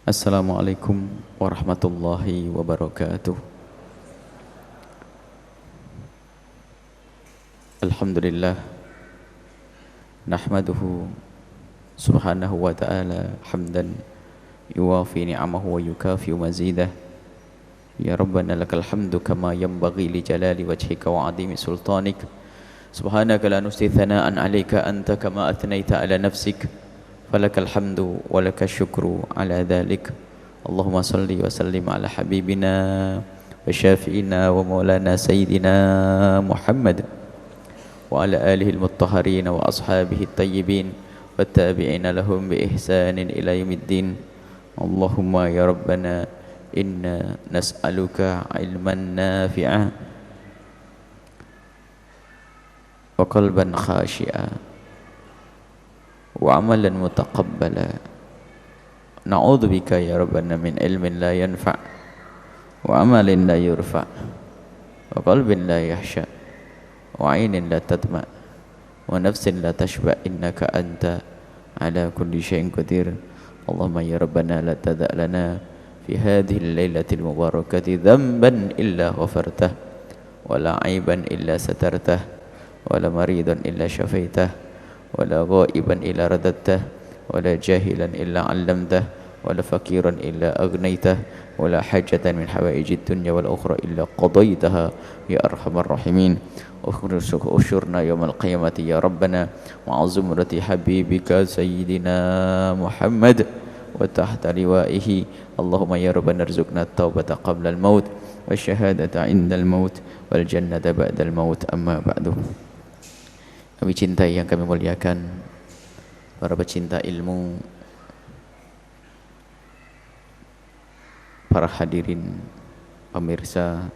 Assalamualaikum warahmatullahi wabarakatuh. Alhamdulillah nahmaduhu subhanahu wa ta'ala hamdan yuwafi ni'amahu wa yukafi mazidah. Ya Rabbana lakal hamdu kama yanbaghi li jalali wajhika wa adimi sultanik. Subhanaka la nusti thana'an 'alaika anta kama athnaita 'ala nafsik. Falakal hamdu wa lakal syukru 'ala dhalik. Allahumma salli wa sallim ala habibina wa syafi'ina wa maulana sayyidina Muhammad wa ala alihi al-muttahharin wa ashabihi at-tayyibin wa tabi'ina lahum bi ihsanin ila yaumiddin. Allahumma ya Rabbana inna nas'aluka ilman nafi'a wa qalban khashi'a wa amalan mutaqabbala. Na'udzubika ya Rabbana min ilmin la yanfa' wa amalin la yurfa' wa qalbin la yahsha' wa 'ainin la tadma' wa nafsin la tashba' innaka anta ala kulli syai'in qadir. Allahumma ya Rabbana la tada' lana fi hadhihi al-lailatil mubarakati dhanban illa ghafartah wa la 'aiban illa satartah wa la maridan illa syafaitah wa la ghaiban illa radattah wa la jahilan illa 'allamtah wa la faqiran illa aghnaytah wa la hajatan min hawaijid dunya wal ukhra illa qadaitaha ya arhamar rahimin. Ushurna yawmal qiyamati ya Rabbana ma'a zumrati habibika sayyidina Muhammad wa tahta liwa'ihi. Allahumma ya Rabbana arzuqna at-taubata qabla al-maut wa syahadata 'inda al-maut wal jannata ba'da al-maut. Amma ba'du. Kami cintai yang kami muliakan, para pecinta ilmu, para hadirin, pemirsa,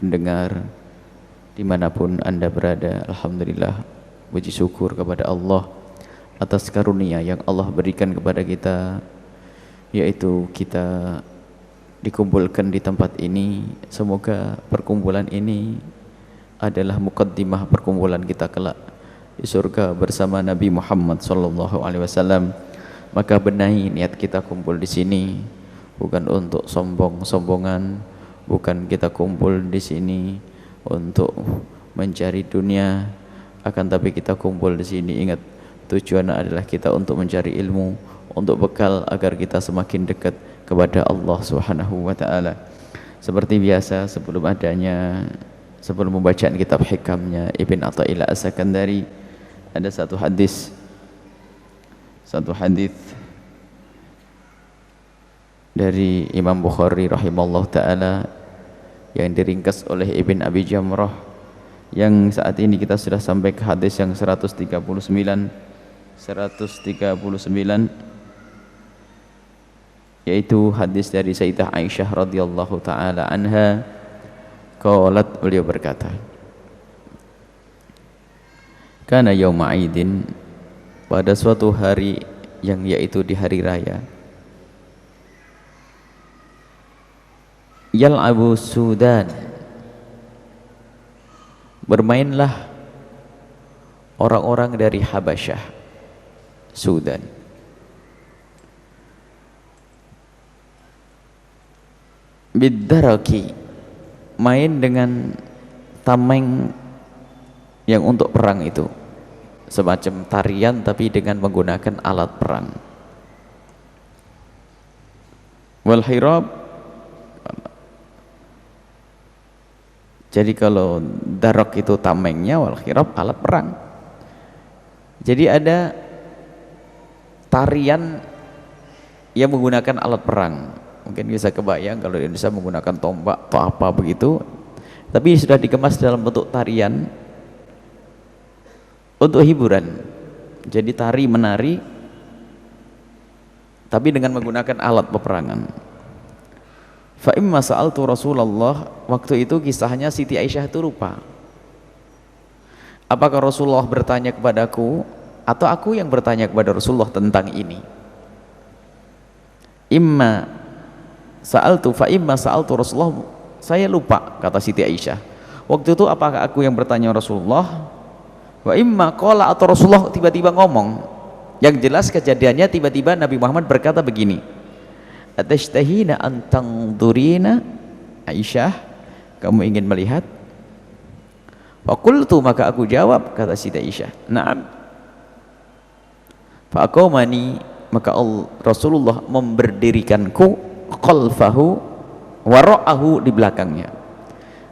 pendengar dimanapun anda berada, alhamdulillah, puji syukur kepada Allah atas karunia yang Allah berikan kepada kita, yaitu kita dikumpulkan di tempat ini. Semoga perkumpulan ini adalah muqaddimah perkumpulan kita kelak di surga bersama Nabi Muhammad sallallahu alaihi wasallam. Maka benahi niat kita kumpul di sini bukan untuk sombong-sombongan, bukan kita kumpul di sini untuk mencari dunia, akan tapi kita kumpul di sini ingat tujuan adalah kita untuk mencari ilmu, untuk bekal agar kita semakin dekat kepada Allah Subhanahu wa taala. Seperti biasa, sebelum membacaan kitab hikamnya Ibn Athaillah As-Sakandari, ada satu hadis dari Imam Bukhari rahimallahu taala yang diringkas oleh Ibn Abi Jamrah, yang saat ini kita sudah sampai ke hadis yang 139, yaitu hadis dari Sayyidah Aisyah radhiyallahu taala anha. Qalat, beliau berkata, kana yauma aidin, pada suatu hari yang yaitu di hari raya, yal'abu Sudan, bermainlah orang-orang dari Habasyah, Sudan, biddaraki, main dengan tameng yang untuk perang itu, semacam tarian tapi dengan menggunakan alat perang. Wal hirab, jadi kalau darok itu tamengnya, wal khirab alat perang. Jadi ada tarian yang menggunakan alat perang. Mungkin bisa kebayang kalau di Indonesia menggunakan tombak atau apa begitu, tapi sudah dikemas dalam bentuk tarian untuk hiburan. Jadi tari menari tapi dengan menggunakan alat peperangan. Fa imma sa'altu Rasulullah, waktu itu kisahnya Siti Aisyah itu lupa. Apakah Rasulullah bertanya kepadaku atau aku yang bertanya kepada Rasulullah tentang ini? Imma sa'altu fa imma sa'altu Rasulullah, saya lupa, kata Siti Aisyah. Waktu itu apakah aku yang bertanya Rasulullah? Wa imma qala, atau Rasulullah tiba-tiba ngomong. Yang jelas kejadiannya tiba-tiba Nabi Muhammad berkata begini, atashtahina an tangdurina, Aisyah, kamu ingin melihat? Faqultu, maka aku jawab, kata Siti Aisyah, na'am. Faqamani, maka Rasulullah memberdirikanku khalfahu wara'ahu, di belakangnya.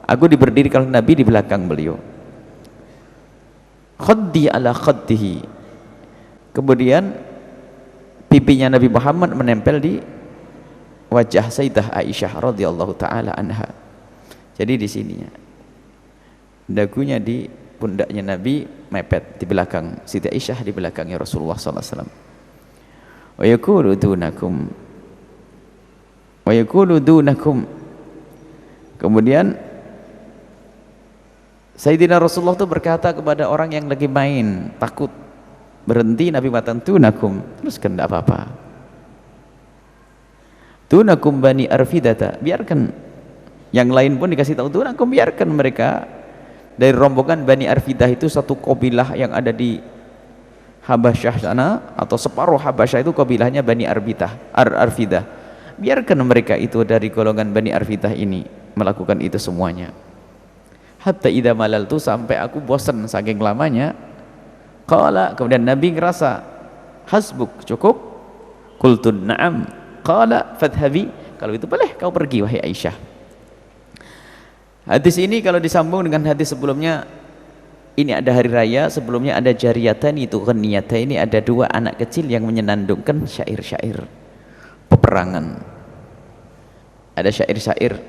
Aku diberdirikan Nabi di belakang beliau. Khaddi ala khaddihi, kemudian pipinya Nabi Muhammad menempel di wajah Sayyidah Aisyah radhiyallahu taala anha. Jadi di sininya dagunya di pundaknya Nabi mepet di belakang Siti Aisyah, di belakangnya Rasulullah sallallahu alaihi wasallam. Wa yaqulu dunakum, wa yaqulu dunakum, kemudian Sayyidina Rasulullah itu berkata kepada orang yang lagi main takut berhenti, Nabi mengatakan dunakum, terus kan tidak apa-apa, dunakum bani arfidata, biarkan yang lain pun dikasih tahu dunakum, biarkan mereka dari rombongan Bani Arfidah. Itu satu kabilah yang ada di Habasyah sana, atau separuh Habasyah itu kabilahnya Bani Arfidah. Biarkan mereka itu dari golongan Bani Arfidah ini melakukan itu semuanya. Hatta idza malaltu, sampai aku bosan saking lamanya. Qala, kemudian Nabi ngerasa, hasbuk, cukup? Qultu na'am. Qala fadhhabi, kalau itu boleh kau pergi wahai Aisyah. Hadis ini kalau disambung dengan hadis sebelumnya, ini ada hari raya, sebelumnya ada jariyatan, itu ghaniyata, ini ada dua anak kecil yang menyenandungkan syair-syair peperangan. Ada syair-syair.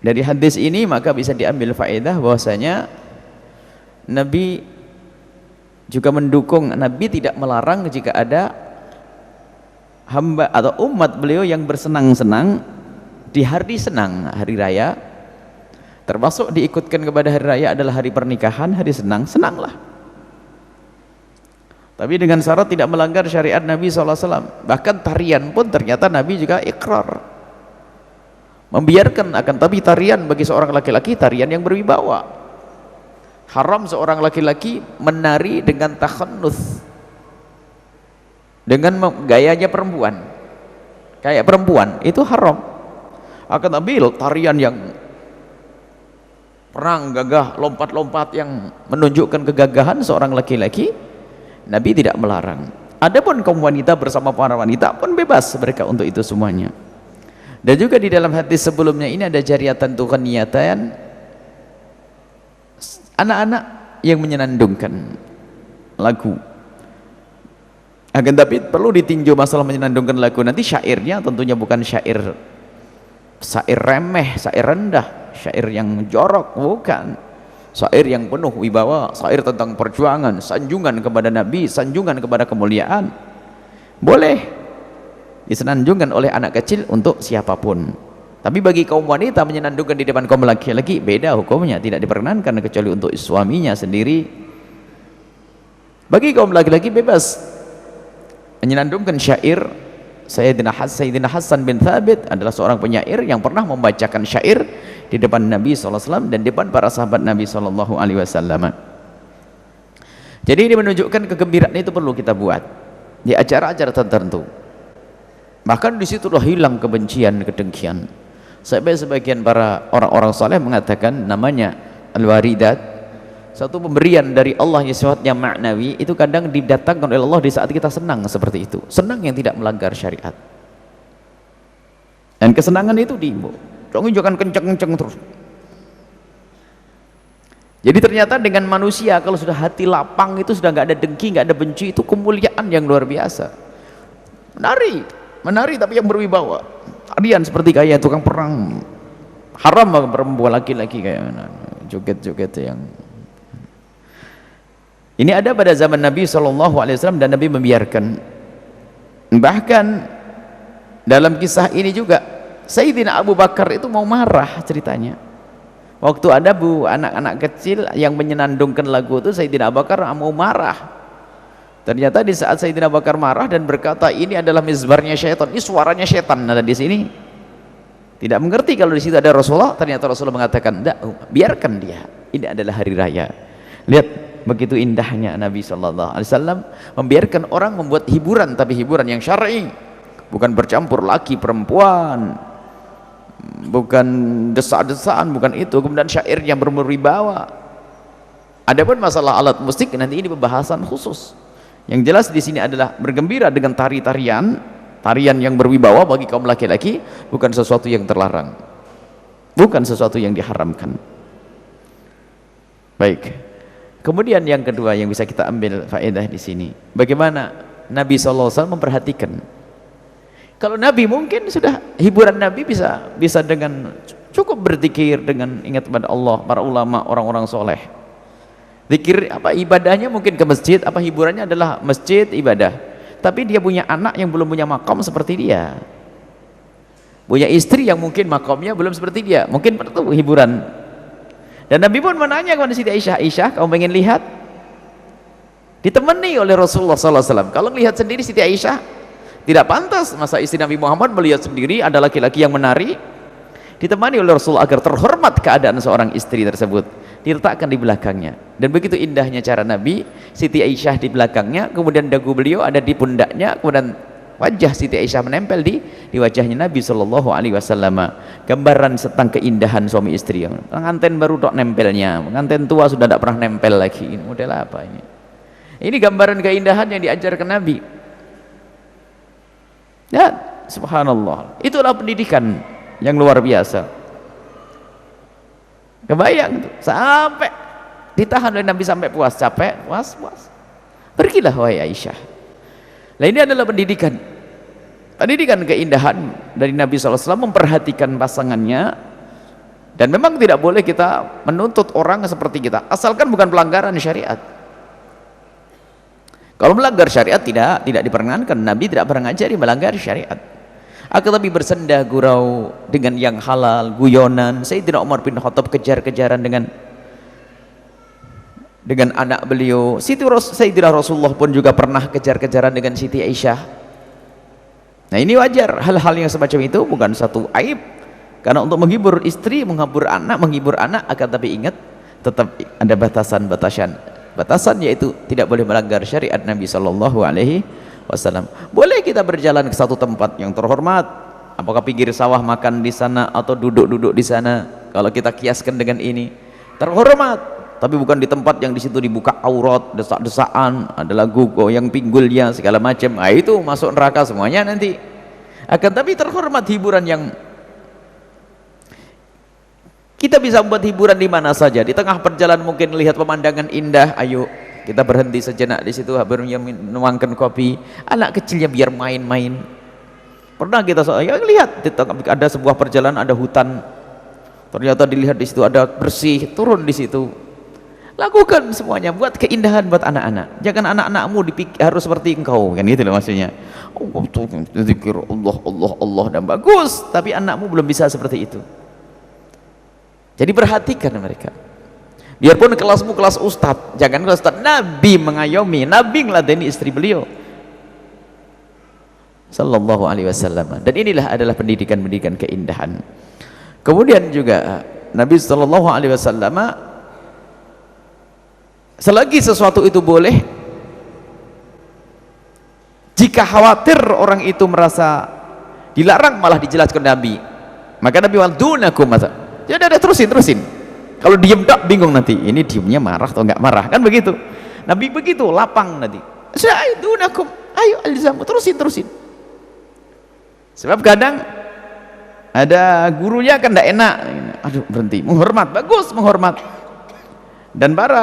Dari hadis ini maka bisa diambil faedah bahwasanya Nabi juga mendukung, Nabi tidak melarang jika ada hamba atau umat beliau yang bersenang-senang di hari senang, hari raya. Termasuk diikutkan kepada hari raya adalah hari pernikahan, hari senang, senanglah. Tapi dengan syarat tidak melanggar syariat Nabi SAW. Bahkan tarian pun ternyata Nabi juga ikrar, membiarkan, akan tapi tarian bagi seorang laki-laki, tarian yang berwibawa. Haram seorang laki-laki menari dengan takhannuts, dengan gayanya perempuan, kayak perempuan, itu haram. Akan tapi tarian yang perang gagah, lompat-lompat yang menunjukkan kegagahan seorang laki-laki, Nabi tidak melarang. Adapun kaum wanita bersama para wanita pun bebas mereka untuk itu semuanya. Dan juga di dalam hadis sebelumnya ini ada jariyatan tughaniyatan, anak-anak yang menyenandungkan lagu. Akan tapi perlu ditinjau masalah menyenandungkan lagu, nanti syairnya tentunya bukan syair remeh, syair rendah, syair yang jorok, bukan. Syair yang penuh wibawa, syair tentang perjuangan, sanjungan kepada Nabi, sanjungan kepada kemuliaan. Boleh disenandungkan oleh anak kecil untuk siapapun. Tapi bagi kaum wanita menyenandungkan di depan kaum laki-laki beda hukumnya, tidak diperkenankan kecuali untuk suaminya sendiri. Bagi kaum laki-laki bebas menyenandungkan syair. Sayyidina Hasan bin Thabit adalah seorang penyair yang pernah membacakan syair di depan Nabi SAW dan di depan para sahabat Nabi SAW. Jadi ini menunjukkan kegembiraan itu perlu kita buat di acara-acara tertentu. Bahkan disitulah hilang kebencian, kedengkian. Sampai sebagian para orang-orang saleh mengatakan namanya al-waridat, satu pemberian dari Allah yang sifatnya maknawi, itu kadang didatangkan oleh Allah di saat kita senang, seperti itu, senang yang tidak melanggar syariat. Dan kesenangan itu diimbau, jangan kenceng-kenceng terus. Jadi ternyata dengan manusia kalau sudah hati lapang itu sudah nggak ada dengki, nggak ada benci, itu kemuliaan yang luar biasa. Menari tapi yang berwibawa, tarian seperti kayak tukang perang. Haram perempuan laki-laki kayak joget-joget yang ini ada pada zaman Nabi SAW dan Nabi membiarkan. Bahkan dalam kisah ini juga Sayyidina Abu Bakar itu mau marah ceritanya. Waktu ada anak-anak kecil yang menyenandungkan lagu itu, Sayyidina Abu Bakar mau marah. Ternyata di saat Sayyidina Abu Bakar marah dan berkata ini adalah mizbarnya syaitan, ini suaranya syaitan ada di sini. Tidak mengerti kalau di situ ada Rasulullah. Ternyata Rasulullah mengatakan, "Enggak, biarkan dia. Ini adalah hari raya." Lihat begitu indahnya Nabi SAW membiarkan orang membuat hiburan, tapi hiburan yang syar'i. bukan bercampur laki perempuan, bukan desak-desaan, bukan itu. Kemudian syairnya berwibawa. Adapun masalah alat musik nanti ini pembahasan khusus. Yang jelas di sini adalah bergembira dengan tarian yang berwibawa bagi kaum laki-laki, bukan sesuatu yang terlarang, bukan sesuatu yang diharamkan. Baik. Kemudian yang kedua yang bisa kita ambil faedah di sini, bagaimana Nabi SAW memperhatikan. Kalau Nabi mungkin sudah hiburan Nabi bisa dengan cukup berzikir, dengan ingat kepada Allah. Para ulama, orang-orang soleh, zikir apa ibadahnya mungkin ke masjid, apa hiburannya adalah masjid ibadah. Tapi dia punya anak yang belum punya makom seperti dia, punya istri yang mungkin makomnya belum seperti dia, mungkin itu hiburan. Dan Nabi pun menanya kepada Siti Aisyah, Aisyah kamu pengen lihat? Ditemani oleh Rasulullah SAW. Kalau melihat sendiri Siti Aisyah tidak pantas, masa istri Nabi Muhammad melihat sendiri ada laki-laki yang menari. Ditemani oleh Rasulullah agar terhormat keadaan seorang istri tersebut, diletakkan di belakangnya. Dan begitu indahnya cara Nabi, Siti Aisyah di belakangnya, kemudian dagu beliau ada di pundaknya, kemudian wajah Siti Aisyah menempel di wajahnya Nabi Shallallahu Alaihi Wasallam. Gambaran tentang keindahan suami istri. Pengantin baru dok nempelnya, pengantin tua sudah tidak pernah nempel lagi. Ini model apa ini? Ini gambaran keindahan yang diajarkan Nabi. Ya, subhanallah. Itulah pendidikan yang luar biasa. Kebayang tuh, sampai ditahan oleh Nabi sampai puas, capek, puas. Pergilah wahai Aisyah. Nah ini adalah pendidikan keindahan dari Nabi SAW memperhatikan pasangannya. Dan memang tidak boleh kita menuntut orang seperti kita, asalkan bukan pelanggaran syariat. Kalau melanggar syariat tidak diperkenankan. Nabi tidak pernah ngajari melanggar syariat. Akan tapi bersenda gurau dengan yang halal, guyonan. Sayyidina Umar bin Khattab kejar-kejaran dengan anak beliau. Sayyidina Rasulullah pun juga pernah kejar-kejaran dengan Siti Aisyah. Nah ini wajar, hal-hal yang semacam itu bukan satu aib, karena untuk menghibur istri, menghibur anak, akan tapi ingat tetap ada batasan, yaitu tidak boleh melanggar syariat Nabi Shallallahu Alaihi Wasallam. Boleh kita berjalan ke satu tempat yang terhormat, apakah pinggir sawah makan di sana atau duduk-duduk di sana, kalau kita kiaskan dengan ini terhormat, tapi bukan di tempat yang di situ dibuka aurat, desak-desaan, ada lagu goyang pinggulnya segala macam. Nah, itu masuk neraka semuanya nanti. Akan tapi terhormat, hiburan yang kita bisa membuat hiburan di mana saja. Di tengah perjalanan mungkin lihat pemandangan indah, ayo kita berhenti sejenak di situ, barunya menuangkan kopi. Anak kecilnya biar main-main. Pernah kita lihat ada sebuah perjalanan, ada hutan, ternyata dilihat di situ ada bersih, turun di situ. Lakukan semuanya, buat keindahan buat anak-anak. Jangan anak-anakmu harus seperti engkau, kan gitu loh maksudnya. Oh, zikir Allah dan bagus, tapi anakmu belum bisa seperti itu. Jadi perhatikan mereka. Biarpun kelasmu kelas ustadz, jangan kelas ustadz. Nabi mengayomi, Nabi ngeladeni istri beliau Sallallahu Alaihi Wasallam. Dan inilah adalah pendidikan keindahan. Kemudian juga Nabi Sallallahu Alaihi Wasallam, selagi sesuatu itu boleh, jika khawatir orang itu merasa dilarang, malah dijelaskan Nabi. Maka Nabi waldunakum, ya udah terusin. Kalau diem tak bingung nanti, ini diemnya marah atau enggak marah, kan begitu. Nabi begitu lapang nanti. Sa'idunnakum, ayo alzamu, terusin. Sebab kadang ada gurunya kan enggak enak. Aduh, berhenti. Menghormat, bagus menghormat. Dan para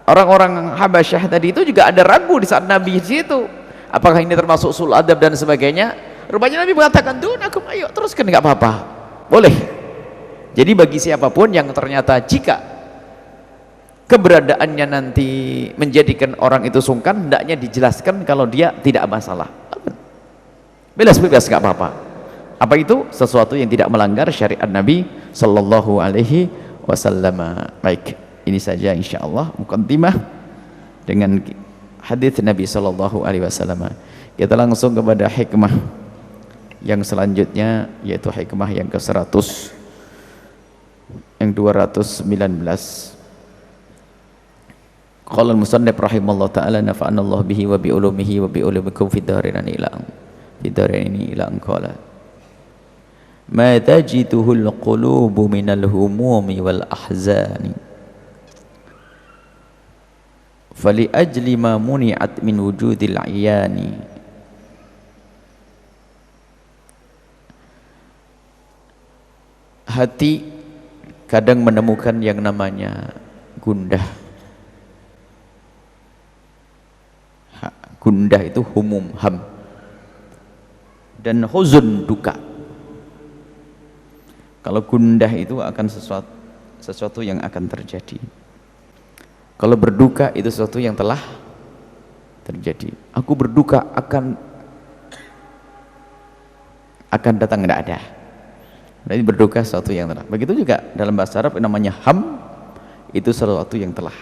orang-orang Habasyah tadi itu juga ada ragu di saat Nabi di situ. Apakah ini termasuk sul adab dan sebagainya? Rupanya Nabi mengatakan, "Dunakum, ayo teruskan, enggak apa-apa." Boleh. Jadi bagi siapapun yang ternyata jika keberadaannya nanti menjadikan orang itu sungkan, hendaknya dijelaskan kalau dia tidak masalah. Bebas enggak apa-apa. Apa itu? Sesuatu yang tidak melanggar syariat Nabi Sallallahu Alaihi Wasallam. Baik, ini saja insyaallah muqaddimah dengan hadis Nabi Sallallahu Alaihi Wasallam. Kita langsung kepada hikmah yang selanjutnya, yaitu hikmah yang ke-100, yang 219. Qala al-musannif rahimallahu ta'ala, nafa'ana Allah bihi wa bi ulumihi wa bi ulumikum fid dharain ila. ini ila qala ma tajiduhul qulubu minal humumi wal ahzani fali ajli ma muni'at min wujudil iyani. Hati kadang menemukan yang namanya gundah. Gundah itu humum, ham, dan huzun, duka. Kalau gundah itu akan sesuatu yang akan terjadi. Kalau berduka itu sesuatu yang telah terjadi. Aku berduka akan datang, tidak ada. Berarti berduka sesuatu yang telah. Begitu juga dalam bahasa Arab namanya ham, itu sesuatu yang telah,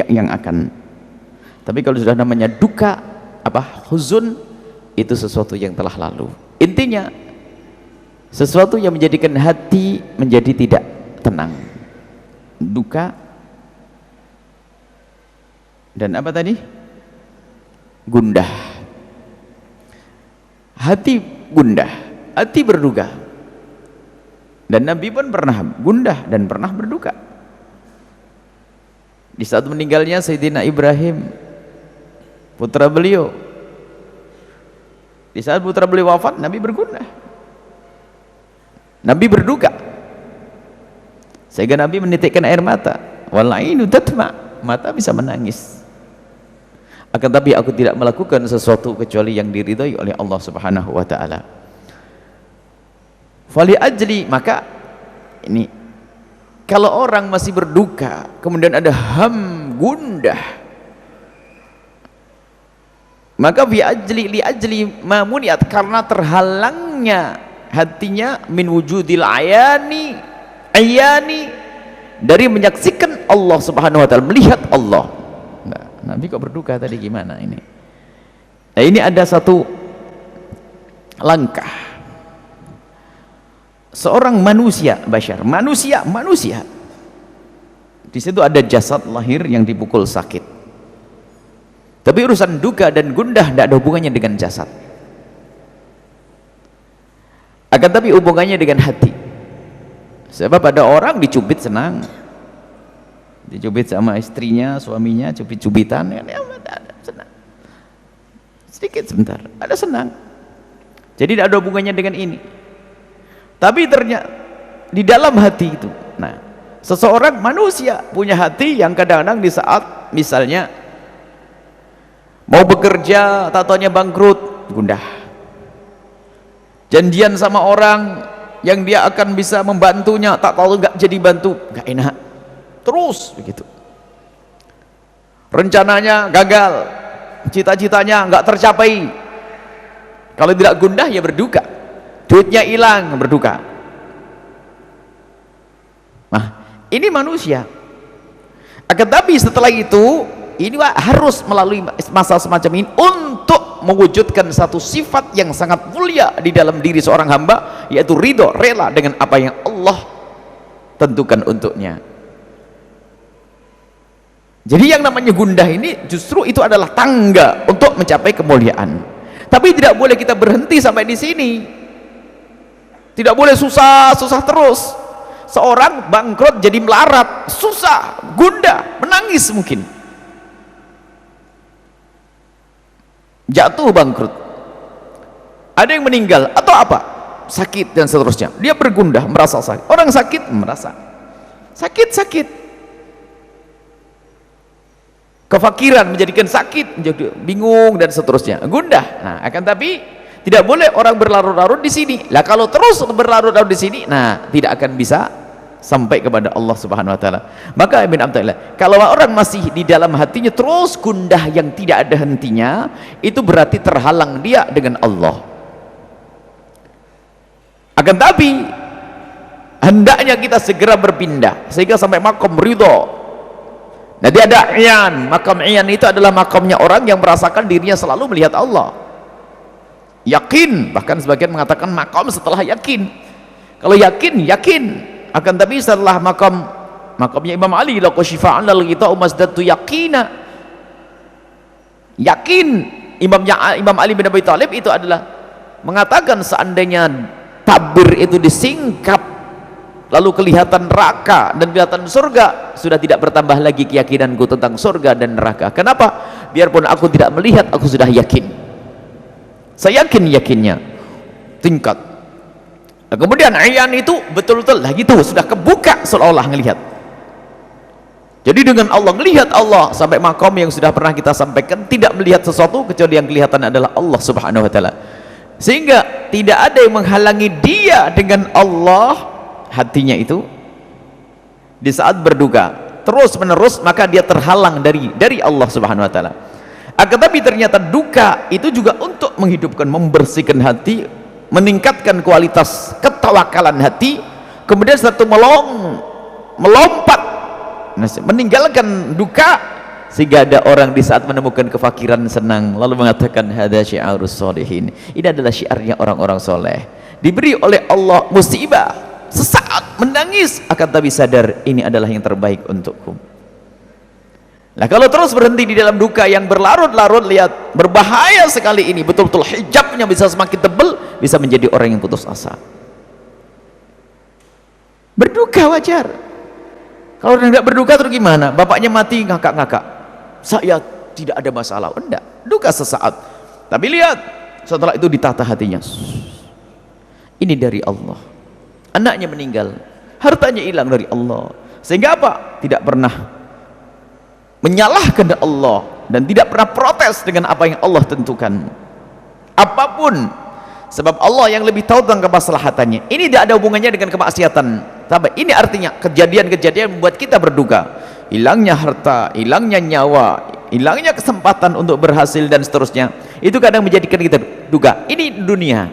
yang akan. Tapi kalau sudah namanya duka, huzun, itu sesuatu yang telah lalu. Intinya sesuatu yang menjadikan hati menjadi tidak tenang. Duka dan apa tadi? Gundah. Hati gundah, hati berduka. Dan Nabi pun pernah gundah dan pernah berduka. Di saat meninggalnya Sayyidina Ibrahim, putra beliau, di saat putra beliau wafat, Nabi bergundah, Nabi berduka, sehingga Nabi menitikkan air mata. Wal ainu tatma, mata bisa menangis. Akan tapi aku tidak melakukan sesuatu kecuali yang diridhai oleh Allah Subhanahu wa taala. Fali ajli, maka ini kalau orang masih berduka kemudian ada ham, gundah, maka li ajli mamuniat, karena terhalangnya hatinya min wujudil ayani dari menyaksikan Allah Subhanahu wa taala, melihat Allah. Nah, Nabi kok berduka tadi, gimana ini? Nah, ini ada satu langkah. Seorang manusia, bashar, manusia, di situ ada jasad lahir yang dipukul sakit. Tapi urusan duka dan gundah tidak ada hubungannya dengan jasad. Akan tapi hubungannya dengan hati. Sebab ada orang dicubit senang, dicubit sama istrinya, suaminya, cubit-cubitan, senang. Sedikit sebentar, ada senang. Jadi tidak ada hubungannya dengan ini. Tapi ternyata di dalam hati itu, nah, seseorang manusia punya hati yang kadang-kadang di saat misalnya mau bekerja, tatonya bangkrut, gundah. Janjian sama orang yang dia akan bisa membantunya, tak tahu nggak jadi bantu, nggak enak, terus begitu. Rencananya gagal, cita-citanya nggak tercapai. Kalau tidak gundah ya berduka. Duitnya hilang, berduka. Nah, ini manusia. Akan tapi setelah itu, ini harus melalui masa semacam ini untuk mewujudkan satu sifat yang sangat mulia di dalam diri seorang hamba, yaitu ridho, rela dengan apa yang Allah tentukan untuknya. Jadi yang namanya gundah ini justru itu adalah tangga untuk mencapai kemuliaan. Tapi tidak boleh kita berhenti sampai di sini. Tidak boleh susah terus. Seorang bangkrut jadi melarat, susah, gundah, menangis mungkin. Jatuh bangkrut. Ada yang meninggal atau apa? Sakit dan seterusnya. Dia bergundah, merasa sakit. Orang sakit merasa sakit. Kefakiran menjadikan sakit, menjadi bingung dan seterusnya. Gundah. Nah, akan tapi tidak boleh orang berlarut-larut di sini. Lah kalau terus berlarut-larut di sini, nah tidak akan bisa sampai kepada Allah Subhanahu wa taala. Maka Ibn Abdullah, kalau orang masih di dalam hatinya terus gundah yang tidak ada hentinya, itu berarti terhalang dia dengan Allah. Akan tapi hendaknya kita segera berpindah sehingga sampai makom ridho. Nanti ada iyan. Makam iyan itu adalah makamnya orang yang merasakan dirinya selalu melihat Allah. Yakin, bahkan sebagian mengatakan makom setelah yakin. Kalau yakin akan tapi setelah makamnya Imam Ali, laqad syifa'an lal ghita'u masdatu yaqina, yakin Imam Ali bin Abi Thalib itu adalah mengatakan seandainya tabir itu disingkap lalu kelihatan neraka dan kelihatan surga, sudah tidak bertambah lagi keyakinanku tentang surga dan neraka. Kenapa? Biarpun aku tidak melihat, aku sudah yakin. Saya yakinnya tingkat. Nah, kemudian ayan itu betul-betul lah gitu, sudah kebuka seolah-olah ngelihat. Jadi dengan Allah, melihat Allah sampai makom yang sudah pernah kita sampaikan, tidak melihat sesuatu kecuali yang kelihatan adalah Allah Subhanahu wa taala. Sehingga tidak ada yang menghalangi dia dengan Allah, hatinya itu di saat berduka terus menerus, maka dia terhalang dari Allah Subhanahu wa taala. Akan tapi ternyata duka itu juga untuk menghidupkan, membersihkan hati, meningkatkan kualitas ketawakalan hati, kemudian satu melompat meninggalkan duka, sehingga ada orang di saat menemukan kefakiran senang lalu mengatakan hadza syiarus sholihin, ini adalah syiarnya orang-orang soleh. Diberi oleh Allah musibah sesaat menangis, akan tapi sadar ini adalah yang terbaik untukku. Nah, kalau terus berhenti di dalam duka yang berlarut-larut, lihat berbahaya sekali ini, betul-betul hijabnya bisa semakin tebal, bisa menjadi orang yang putus asa. Berduka wajar. Kalau tidak berduka terus gimana? Bapaknya mati ngakak-ngakak, saya tidak ada masalah. Enggak, duka sesaat, tapi lihat setelah itu ditata hatinya, ini dari Allah. Anaknya meninggal, hartanya hilang dari Allah, sehingga apa? Tidak pernah menyalahkan Allah dan tidak pernah protes dengan apa yang Allah tentukan apapun, sebab Allah yang lebih tahu tentang kemaslahatannya. Ini tidak ada hubungannya dengan kemaksiatan. Tapi ini artinya kejadian-kejadian membuat kita berduka, hilangnya harta, hilangnya nyawa, hilangnya kesempatan untuk berhasil dan seterusnya, itu kadang menjadikan kita duka. Ini dunia.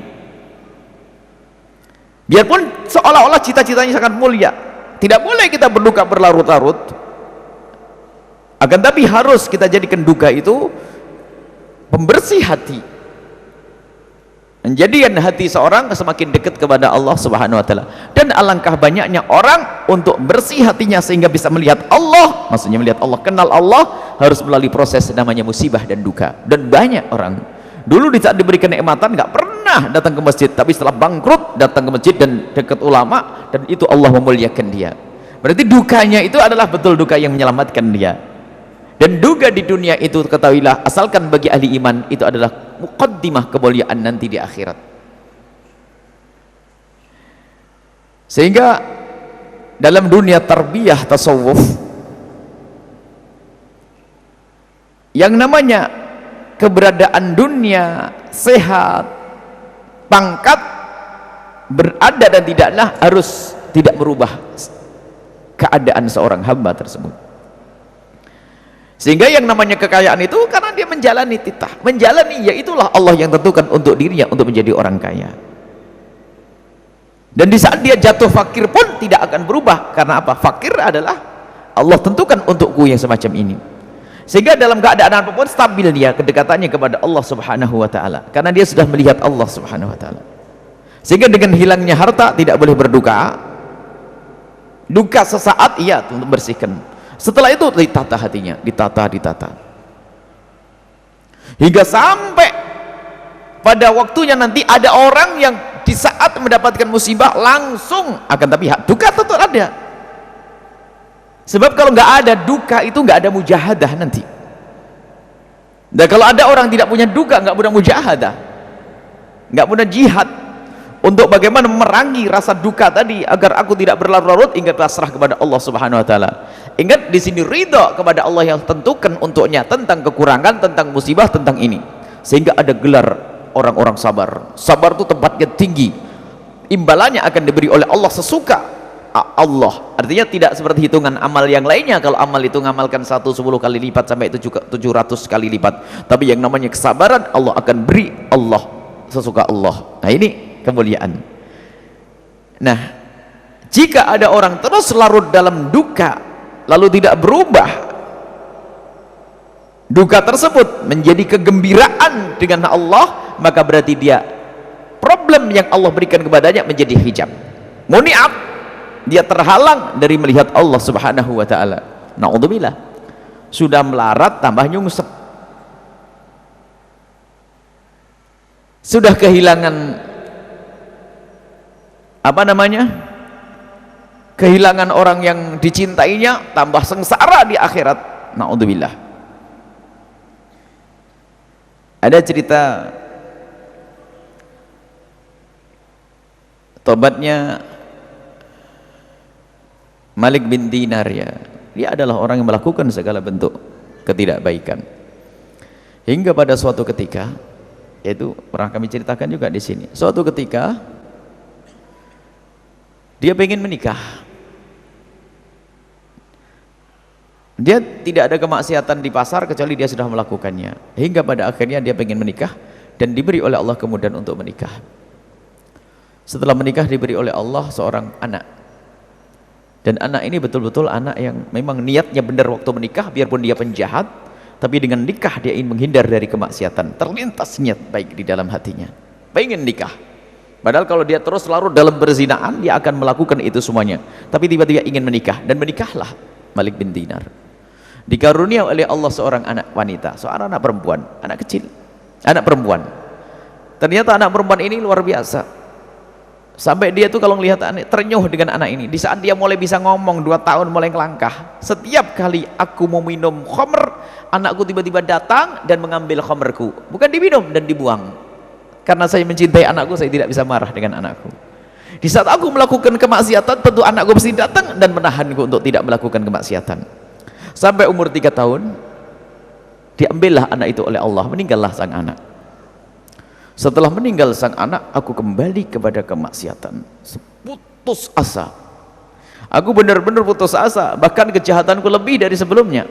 Biarpun seolah-olah cita-citanya sangat mulia, tidak boleh kita berduka berlarut-larut. Akan tapi harus kita jadikan duka itu pembersih hati, menjadikan hati seorang semakin dekat kepada Allah Subhanahu wa taala. Dan alangkah banyaknya orang untuk bersih hatinya sehingga bisa melihat Allah, maksudnya melihat Allah, kenal Allah, harus melalui proses namanya musibah dan duka. Dan banyak orang dulu di saat diberikan kenikmatan nggak pernah datang ke masjid, tapi setelah bangkrut datang ke masjid dan dekat ulama, dan itu Allah memuliakan dia. Berarti dukanya itu adalah betul duka yang menyelamatkan dia. Dan duga di dunia itu, ketahuilah, asalkan bagi ahli iman, itu adalah muqaddimah kemuliaan nanti di akhirat. Sehingga dalam dunia tarbiyah tasawuf, yang namanya keberadaan dunia, sehat, pangkat, berada dan tidaklah harus tidak merubah keadaan seorang hamba tersebut. Sehingga yang namanya kekayaan itu karena dia menjalani titah, menjalani, yaitulah Allah yang tentukan untuk dirinya untuk menjadi orang kaya. Dan di saat dia jatuh fakir pun tidak akan berubah. Karena apa? Fakir adalah Allah tentukan untukku yang semacam ini. Sehingga dalam keadaan apapun stabil dia kedekatannya kepada Allah Subhanahu wa taala, karena dia sudah melihat Allah Subhanahu wa taala. Sehingga dengan hilangnya harta tidak boleh berduka. Duka sesaat iya untuk bersihkan. Setelah itu ditata hatinya, ditata hingga sampai pada waktunya nanti ada orang yang di saat mendapatkan musibah langsung, akan tapi duka tetap ada. Sebab kalau nggak ada duka itu nggak ada mujahadah nanti. Dan kalau ada orang tidak punya duka, nggak punya mujahadah, nggak punya jihad untuk bagaimana memerangi rasa duka tadi agar aku tidak berlarut-larut, ingat pasrah kepada Allah Subhanahu wa taala. Ingat di sini ridha kepada Allah yang tentukan untuknya tentang kekurangan, tentang musibah, tentang ini. Sehingga ada gelar orang-orang sabar. Sabar itu tempatnya tinggi. Imbalannya akan diberi oleh Allah sesuka Allah. Artinya tidak seperti hitungan amal yang lainnya. Kalau amal itu ngamalkan 10 kali lipat sampai 700 kali lipat. Tapi yang namanya kesabaran Allah akan beri Allah sesuka Allah. Nah, ini kemuliaan. Nah, jika ada orang terus larut dalam duka lalu tidak berubah, duka tersebut menjadi kegembiraan dengan Allah, maka berarti dia problem yang Allah berikan kepadanya menjadi hijab, muni'ab, dia terhalang dari melihat Allah Subhanahu wa taala. Na'udzubillah, sudah melarat tambah nyungsep. sudah kehilangan apa namanya, kehilangan orang yang dicintainya, tambah sengsara di akhirat. Na'udzubillah. Ada cerita tobatnya Malik bin Dinar, ya. Dia adalah orang yang melakukan segala bentuk ketidakbaikan. Hingga pada suatu ketika, yaitu pernah kami ceritakan juga di sini. Suatu ketika dia pengen menikah. Dia tidak ada kemaksiatan di pasar kecuali dia sudah melakukannya. Hingga pada akhirnya dia pengen menikah dan diberi oleh Allah kemudian untuk menikah. Setelah menikah diberi oleh Allah seorang anak. Dan anak ini betul-betul anak yang memang niatnya benar waktu menikah, biarpun dia penjahat, tapi dengan nikah dia ingin menghindar dari kemaksiatan. Terlintas niat baik di dalam hatinya, pengen nikah. Padahal kalau dia terus larut dalam berzinaan, dia akan melakukan itu semuanya. Tapi tiba-tiba ingin menikah, dan menikahlah Malik bin Dinar. Dikarunia oleh Allah seorang anak wanita, seorang anak perempuan, anak kecil, anak perempuan. Ternyata anak perempuan ini luar biasa. Sampai dia tuh kalau melihat anak, ternyuh dengan anak ini. Di saat dia mulai bisa ngomong, 2 tahun mulai ngelangkah. Setiap kali aku mau minum khamr, anakku tiba-tiba datang dan mengambil khamrku. Bukan diminum dan dibuang. Karena saya mencintai anakku, saya tidak bisa marah dengan anakku. Di saat aku melakukan kemaksiatan, tentu anakku pasti datang dan menahanku untuk tidak melakukan kemaksiatan. Sampai umur 3 tahun, diambillah anak itu oleh Allah, meninggallah sang anak. Setelah meninggal sang anak, aku kembali kepada kemaksiatan. Putus asa. Aku benar-benar putus asa, bahkan kejahatanku lebih dari sebelumnya.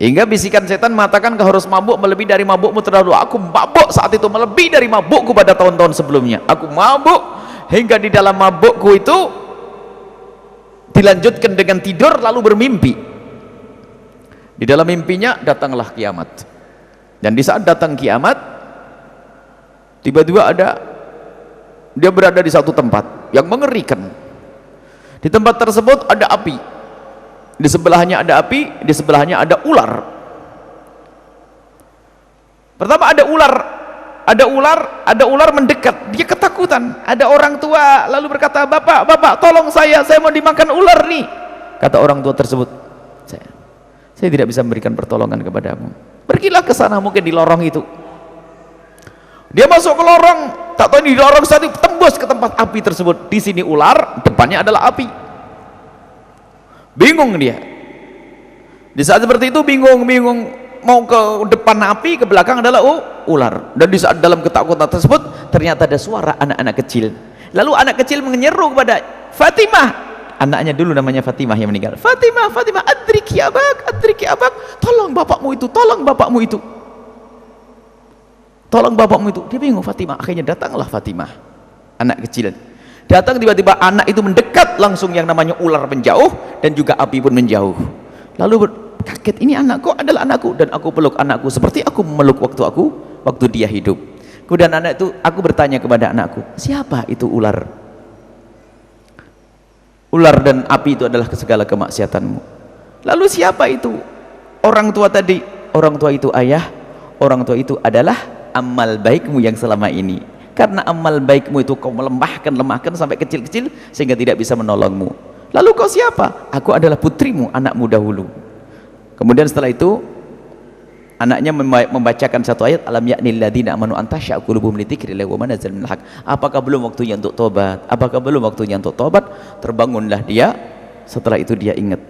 Hingga bisikan setan mengatakan kau harus mabuk melebihi dari mabukmu terdahulu. Aku mabuk saat itu melebihi dari mabukku pada tahun-tahun sebelumnya. Aku mabuk hingga di dalam mabukku itu dilanjutkan dengan tidur lalu bermimpi. Di dalam mimpinya datanglah kiamat. Dan di saat datang kiamat, tiba-tiba dia berada di satu tempat yang mengerikan. Di tempat tersebut ada api, di sebelahnya ada api, di sebelahnya ada ular. Pertama ada ular mendekat, dia ketakutan. Ada orang tua lalu berkata, bapak tolong saya mau dimakan ular nih. Kata orang tua tersebut, saya tidak bisa memberikan pertolongan kepadamu, pergilah ke sana, mungkin di lorong itu. Dia masuk ke lorong, tak tahu di lorong satu tembus ke tempat api tersebut. Di sini ular, depannya adalah api. Bingung dia. Di saat seperti itu bingung, mau ke depan api, ke belakang adalah ular. Dan di saat dalam ketakutan tersebut ternyata ada suara anak-anak kecil. Lalu anak kecil menyeru kepada Fatimah, anaknya dulu namanya Fatimah yang meninggal. Fatimah, adriki abak, tolong bapakmu itu, tolong bapakmu itu. Tolong bapakmu itu. Dia bingung. Fatimah, akhirnya datanglah Fatimah, anak kecil. Datang tiba-tiba anak itu mendekat, langsung yang namanya ular menjauh dan juga api pun menjauh. Lalu kaget, ini anakku adalah anakku, dan aku peluk anakku seperti aku memeluk waktu dia hidup. Kemudian anak itu, aku bertanya kepada anakku, siapa itu ular? Ular dan api itu adalah segala kemaksiatanmu. Lalu siapa itu orang tua tadi? Orang tua itu ayah, orang tua itu adalah amal baikmu yang selama ini. Karena amal baikmu itu kau lemahkan sampai kecil-kecil sehingga tidak bisa menolongmu. Lalu kau siapa? Aku adalah putrimu, anakmu dahulu. Kemudian setelah itu anaknya membacakan satu ayat, alam ya'nil ladzina amanu an tasha'a qulubuhum li dzikrillah wa ma nazala minal haq. Apakah belum waktunya untuk tobat? Apakah belum waktunya untuk tobat? Terbangunlah dia. Setelah itu dia ingat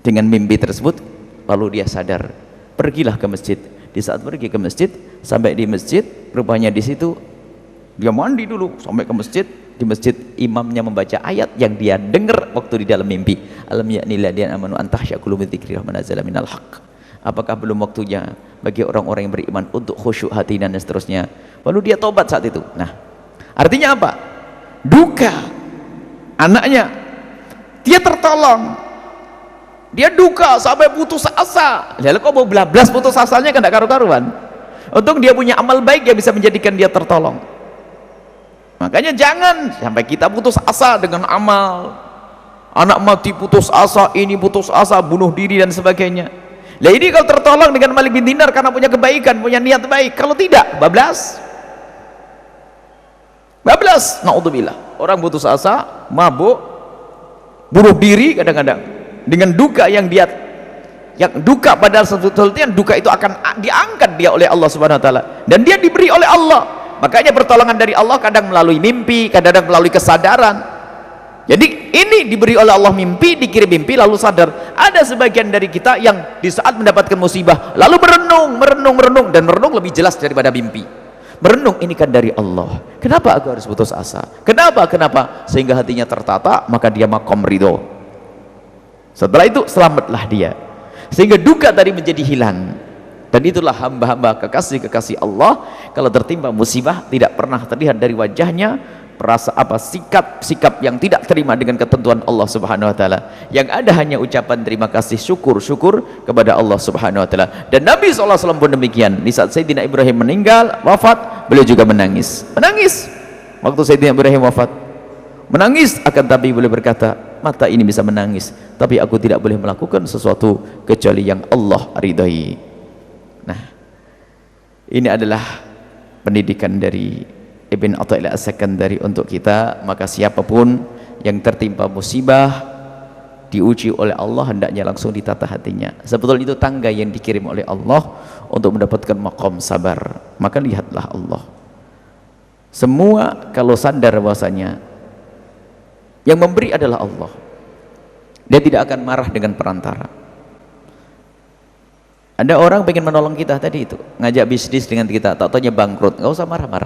dengan mimpi tersebut, lalu dia sadar, pergilah ke masjid. Di saat pergi ke masjid, sampai di masjid, rupanya di situ dia mandi dulu sampai ke masjid. Di masjid imamnya membaca ayat yang dia dengar waktu di dalam mimpi, alam ya'nil ladzina amanu an tahsya'a qulubuhum li dzikrillah wa ma nazala minal haq. Apakah belum waktunya bagi orang-orang yang beriman untuk khusyuk hati dan seterusnya? Lalu dia tobat saat itu. Nah, artinya apa? Duka anaknya, dia tertolong. Dia duka sampai putus asa. Lalu kok mau belablas putus asanya kan tidak karu-karuan. Untung dia punya amal baik yang bisa menjadikan dia tertolong. Makanya jangan sampai kita putus asa dengan amal. Anak mati putus asa, ini putus asa, bunuh diri dan sebagainya. Lah ini kalau tertolong dengan Malik bin Dinar karena punya kebaikan, punya niat baik. Kalau tidak, bablas. Bablas, naudzubillah. Orang putus asa, mabuk, bunuh diri kadang-kadang dengan duka yang duka, padahal sebetulnya duka itu akan diangkat dia oleh Allah Subhanahu wa taala dan dia diberi oleh Allah. Makanya pertolongan dari Allah kadang melalui mimpi, kadang-kadang melalui kesadaran. Jadi ini diberi oleh Allah mimpi, dikirim mimpi lalu sadar. Ada sebagian dari kita yang di saat mendapatkan musibah lalu merenung dan merenung lebih jelas daripada mimpi. Merenung, ini kan dari Allah. Kenapa aku harus putus asa? Kenapa? Sehingga hatinya tertata, maka dia makom ridho. Setelah itu selamatlah dia. Sehingga duka tadi menjadi hilang. Dan itulah hamba-hamba kekasih-kekasih Allah, kalau tertimpa musibah tidak pernah terlihat dari wajahnya sikap yang tidak terima dengan ketentuan Allah Subhanahu wa taala. Yang ada hanya ucapan terima kasih, syukur kepada Allah Subhanahu wa taala. Dan Nabi SAW pun demikian. Di saat Sayyidina Ibrahim meninggal, wafat, beliau juga menangis. Waktu Sayyidina Ibrahim wafat, menangis, akan tapi boleh berkata, mata ini bisa menangis, tapi aku tidak boleh melakukan sesuatu kecuali yang Allah ridhai. Nah, ini adalah pendidikan dari Ibn Athaillah As-Sakandari untuk kita. Maka siapapun yang tertimpa musibah, diuji oleh Allah, hendaknya langsung ditata hatinya. Sebetulnya itu tangga yang dikirim oleh Allah untuk mendapatkan maqam sabar. Maka lihatlah Allah. Semua kalau sadar bahwasanya yang memberi adalah Allah, dia tidak akan marah dengan perantara. Ada orang pengen menolong kita tadi itu, ngajak bisnis dengan kita, tak taunya bangkrut, nggak usah marah-marah.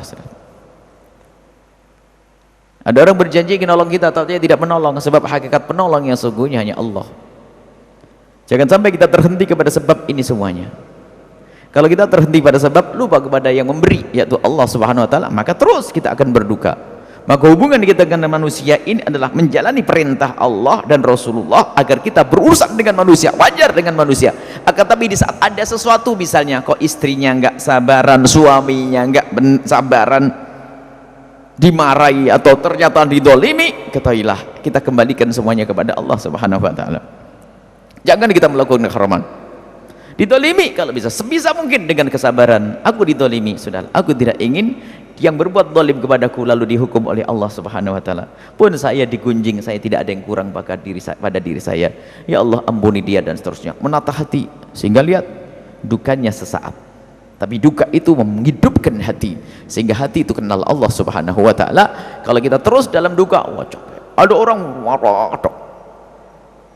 Ada orang berjanji ingin menolong kita, tapi tidak menolong, sebab hakikat penolong yang sesungguhnya hanya Allah. Jangan sampai kita terhenti kepada sebab ini semuanya. Kalau kita terhenti pada sebab, lupa kepada yang memberi, yaitu Allah Subhanahu wa taala, maka terus kita akan berduka. Maka hubungan kita dengan manusia ini adalah menjalani perintah Allah dan Rasulullah agar kita berurusan dengan manusia, wajar dengan manusia. Akan tapi di saat ada sesuatu, misalnya kok istrinya enggak sabaran, suaminya enggak sabaran, dimarahi atau ternyata didolimi, ketahuilah kita kembalikan semuanya kepada Allah Subhanahu wa taala. Jangan kita melakukan keharaman. Didolimi kalau bisa, sebisa mungkin dengan kesabaran. Aku didolimi, sudah, aku tidak ingin yang berbuat dolim kepadaku lalu dihukum oleh Allah Subhanahu wa taala. Pun saya digunjing, saya tidak ada yang kurang pada diri saya. Ya Allah, ampuni dia, dan seterusnya. Menata hati sehingga lihat dukanya sesaat, tapi duka itu menghidupkan hati sehingga hati itu kenal Allah Subhanahu wa taala. Kalau kita terus dalam duka, wah capek. Ada orang marah,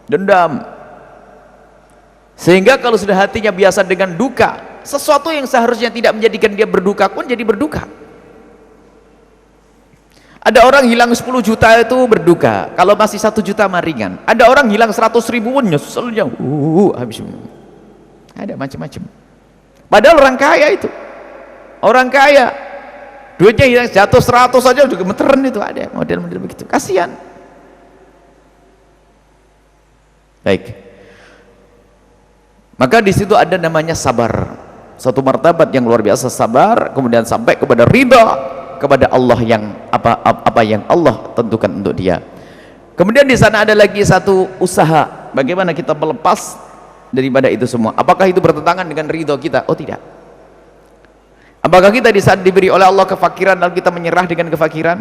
dendam, sehingga kalau sudah hatinya biasa dengan duka, sesuatu yang seharusnya tidak menjadikan dia berduka pun jadi berduka. Ada orang hilang 10 juta itu berduka, kalau masih 1 juta mah ringan. Ada orang hilang 100 ribu pun nyeselnya habis. Ada macam-macam. Padahal orang kaya itu, orang kaya duitnya hilang, jatuh 100 saja udah gemeteran. Itu ada model-model begitu, kasihan. Baik, maka di situ ada namanya sabar, satu martabat yang luar biasa, sabar, kemudian sampai kepada ridha kepada Allah yang apa yang Allah tentukan untuk dia. Kemudian di sana ada lagi satu usaha, bagaimana kita melepas daripada itu semua. Apakah itu bertentangan dengan ridho kita? Oh tidak. Apakah kita di saat diberi oleh Allah kefakiran lalu kita menyerah dengan kefakiran?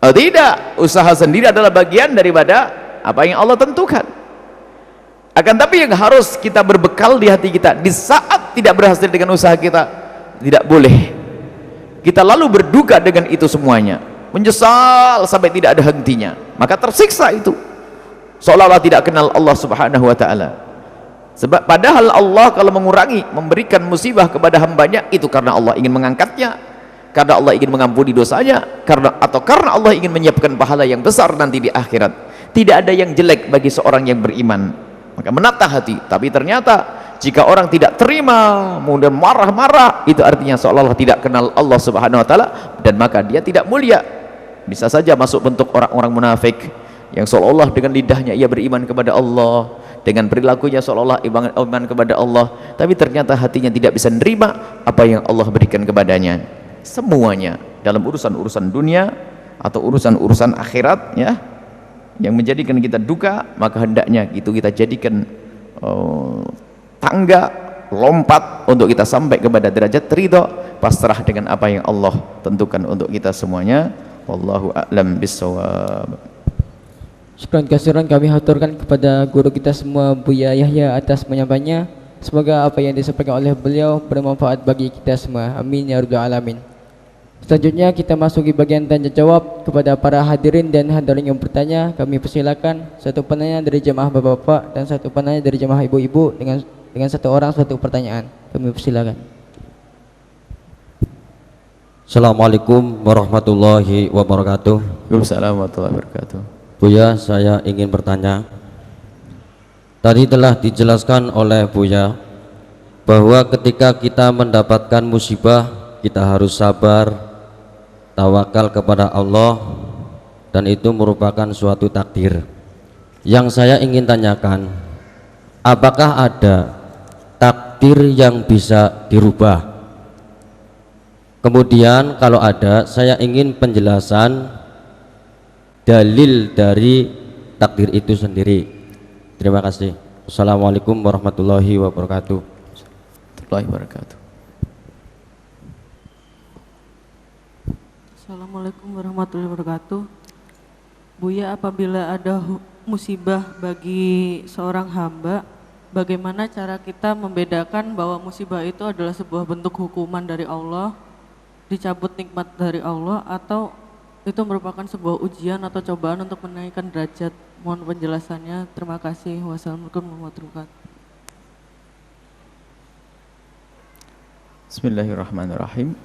Oh tidak. Usaha sendiri adalah bagian daripada apa yang Allah tentukan. Akan tapi yang harus kita berbekal di hati kita, di saat tidak berhasil dengan usaha kita, tidak boleh kita lalu berduka dengan itu semuanya, menyesal sampai tidak ada hentinya, maka tersiksa itu, seolah-olah tidak kenal Allah Subhanahu wa taala. Sebab padahal Allah kalau mengurangi, memberikan musibah kepada hambanya, itu karena Allah ingin mengangkatnya, karena Allah ingin mengampuni dosanya, karena Allah ingin menyiapkan pahala yang besar nanti di akhirat. Tidak ada yang jelek bagi seorang yang beriman. Maka menata hati. Tapi ternyata jika orang tidak terima, kemudian marah-marah, itu artinya seolah-olah tidak kenal Allah Subhanahu wa taala, dan maka dia tidak mulia. Bisa saja masuk bentuk orang-orang munafik yang seolah-olah dengan lidahnya ia beriman kepada Allah, dengan perilakunya seolah-olah iman kepada Allah, tapi ternyata hatinya tidak bisa menerima apa yang Allah berikan kepadanya. Semuanya dalam urusan-urusan dunia atau urusan-urusan akhirat, ya, yang menjadikan kita duka, maka hendaknya itu kita jadikan tangga lompat untuk kita sampai kepada derajat ridha, pasrah dengan apa yang Allah tentukan untuk kita semuanya. Wallahu a'lam bissawab. Syukran kasiran kami haturkan kepada guru kita semua, Buya Yahya, atas penyampaiannya. Semoga apa yang disampaikan oleh beliau bermanfaat bagi kita semua. Amin ya rabbal alamin. Selanjutnya kita masuki bagian tanya jawab kepada para hadirin dan hadirin yang bertanya. Kami persilakan satu penanya dari jemaah bapak-bapak dan satu penanya dari jemaah ibu-ibu dengan satu orang satu pertanyaan. Kami persilakan. Assalamualaikum warahmatullahi wabarakatuh. Waalaikumsalam warahmatullahi wabarakatuh. Buya, saya ingin bertanya. Tadi telah dijelaskan oleh Buya bahwa ketika kita mendapatkan musibah, kita harus sabar, tawakal kepada Allah, dan itu merupakan suatu takdir. Yang saya ingin tanyakan, apakah ada takdir yang bisa dirubah? Kemudian kalau ada, saya ingin penjelasan dalil dari takdir itu sendiri. Terima kasih. Assalamualaikum warahmatullahi wabarakatuh. Assalamualaikum warahmatullahi wabarakatuh. Buya, apabila ada musibah bagi seorang hamba, bagaimana cara kita membedakan bahwa musibah itu adalah sebuah bentuk hukuman dari Allah, dicabut nikmat dari Allah, atau itu merupakan sebuah ujian atau cobaan untuk menaikkan derajat? Mohon penjelasannya. Terima kasih. Wassalamualaikum warahmatullahi wabarakatuh. Bismillahirrahmanirrahim.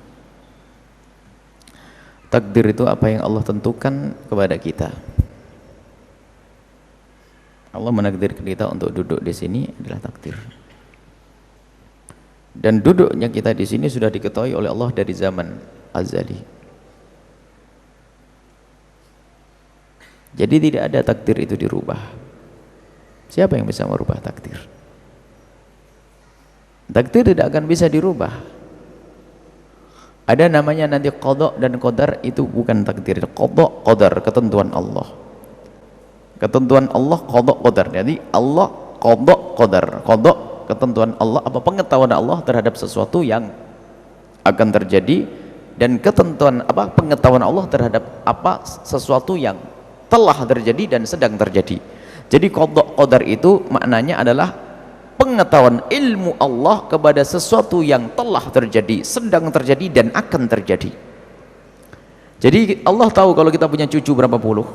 Takdir itu apa yang Allah tentukan kepada kita. Allah menakdirkan kita untuk duduk di sini adalah takdir. Dan duduknya kita di sini sudah diketahui oleh Allah dari zaman azali. Jadi tidak ada takdir itu dirubah. Siapa yang bisa merubah takdir? Takdir tidak akan bisa dirubah. Ada namanya nanti qada dan qadar, itu bukan takdir. Qada, qadar, ketentuan Allah. Ketentuan Allah, qada, qadar. Jadi Allah qada, qadar. Qada, ketentuan Allah, apa pengetahuan Allah terhadap sesuatu yang akan terjadi, dan ketentuan apa pengetahuan Allah terhadap apa sesuatu yang telah terjadi dan sedang terjadi. Jadi qada qadar itu maknanya adalah pengetahuan ilmu Allah kepada sesuatu yang telah terjadi, sedang terjadi, dan akan terjadi. Jadi Allah tahu kalau kita punya cucu berapa puluh,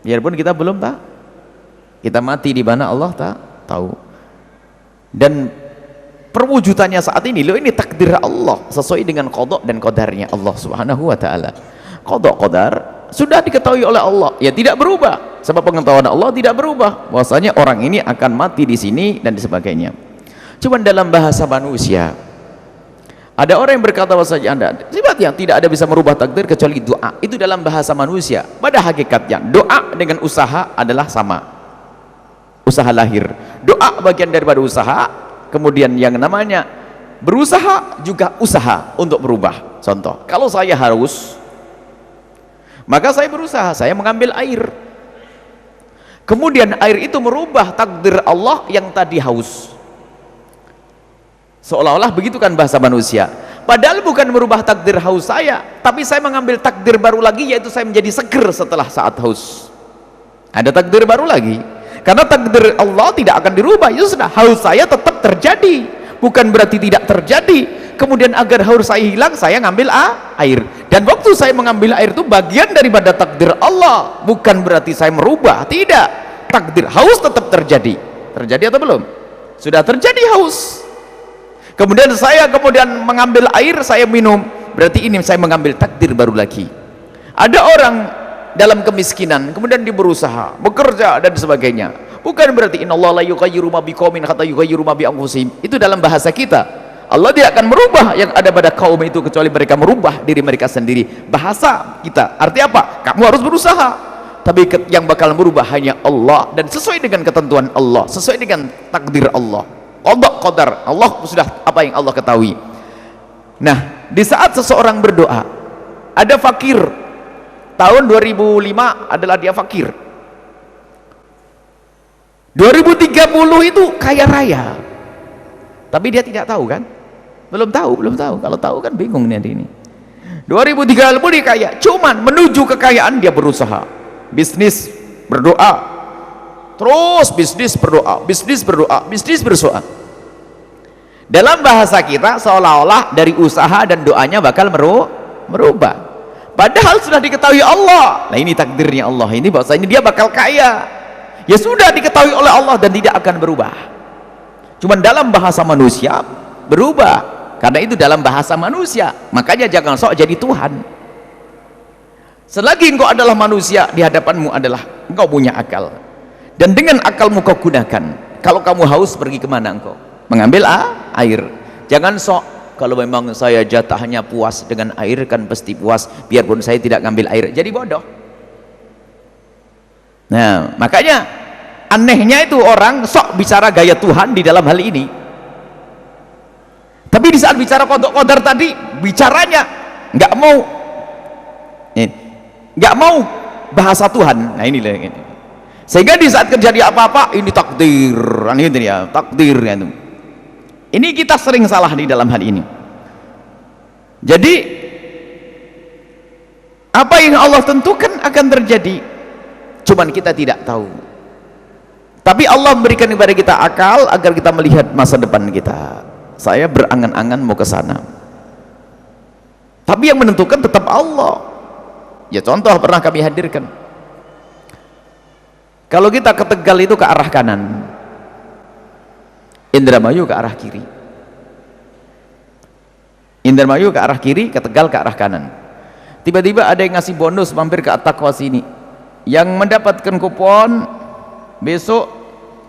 biarpun kita belum tahu. Kita mati di mana Allah tak tahu. Dan perwujudannya saat ini, loh, ini takdir Allah sesuai dengan qada dan qadarnya Allah Subhanahu wa taala. Qada qadar sudah diketahui oleh Allah, ya tidak berubah, sebab pengetahuan Allah tidak berubah bahwasanya orang ini akan mati di sini dan sebagainya. Cuman dalam bahasa manusia ada orang yang berkata bahwasanya Anda sifatnya tidak ada bisa merubah takdir kecuali doa. Itu dalam bahasa manusia. Pada hakikatnya doa dengan usaha adalah sama. Usaha lahir, doa bagian daripada usaha. Kemudian yang namanya berusaha juga usaha untuk berubah. Contoh, kalau saya haus, maka saya berusaha, saya mengambil air, kemudian air itu merubah takdir Allah yang tadi haus. Seolah-olah begitu kan bahasa manusia, padahal bukan merubah takdir haus saya, tapi saya mengambil takdir baru lagi, yaitu saya menjadi seger setelah saat haus. Ada takdir baru lagi, karena takdir Allah tidak akan dirubah. Itu sudah, haus saya tetap terjadi, bukan berarti tidak terjadi. Kemudian agar haus saya hilang, saya ngambil air, dan waktu saya mengambil air itu bagian daripada takdir Allah, bukan berarti saya merubah. Tidak, takdir haus tetap terjadi. Terjadi atau belum? Sudah terjadi haus, kemudian saya mengambil air, saya minum, berarti ini saya mengambil takdir baru lagi. Ada orang dalam kemiskinan, kemudian dia berusaha, bekerja dan sebagainya, bukan berarti innallaha la yughayyiru ma biqaumin hatta yughayyiru ma bi anfusihim. Itu dalam bahasa kita, Allah tidak akan merubah yang ada pada kaum itu kecuali mereka merubah diri mereka sendiri. Bahasa kita arti apa? Kamu harus berusaha, tapi yang bakal merubah hanya Allah, dan sesuai dengan ketentuan Allah, sesuai dengan takdir Allah. Qada qadar Allah sudah apa yang Allah ketahui. Nah, di saat seseorang berdoa, ada fakir, tahun 2005 adalah dia fakir, 2030 itu kaya raya, tapi dia tidak tahu kan, belum tahu. Kalau tahu kan bingung nanti ini. 2030 dia kaya, cuman menuju kekayaan dia berusaha, bisnis, berdoa, terus bisnis berdoa. Dalam bahasa kita seolah-olah dari usaha dan doanya bakal merubah, padahal sudah diketahui Allah. Nah ini takdirnya Allah, ini bahwasanya dia bakal kaya, ya sudah diketahui oleh Allah dan tidak akan berubah. Cuman dalam bahasa manusia berubah, karena itu dalam bahasa manusia. Makanya jangan sok jadi Tuhan. Selagi engkau adalah manusia, di hadapanmu adalah engkau punya akal, dan dengan akalmu kau gunakan. Kalau kamu haus, pergi kemana engkau? Mengambil air. Jangan sok, kalau memang saya jatahnya puas dengan air, kan pasti puas biarpun saya tidak ngambil air. Jadi bodoh. Nah makanya anehnya itu orang sok bicara gaya Tuhan di dalam hal ini, tapi di saat bicara qada tadi bicaranya nggak mau bahasa Tuhan. Nah inilah ini. Sehingga di saat terjadi apa-apa ini takdir, gitu ya, takdir itu. Ini kita sering salah di dalam hal ini. Jadi apa yang Allah tentukan akan terjadi, cuman kita tidak tahu. Tapi Allah memberikan kepada kita akal agar kita melihat masa depan kita. Saya berangan-angan mau ke sana, tapi yang menentukan tetap Allah. Ya contoh pernah kami hadirkan, kalau kita ke Tegal itu ke arah kanan, Indramayu ke arah kiri. Indramayu ke arah kiri, ke Tegal ke arah kanan. Tiba-tiba ada yang ngasih bonus mampir ke At-Taqwa sini, yang mendapatkan kupon besok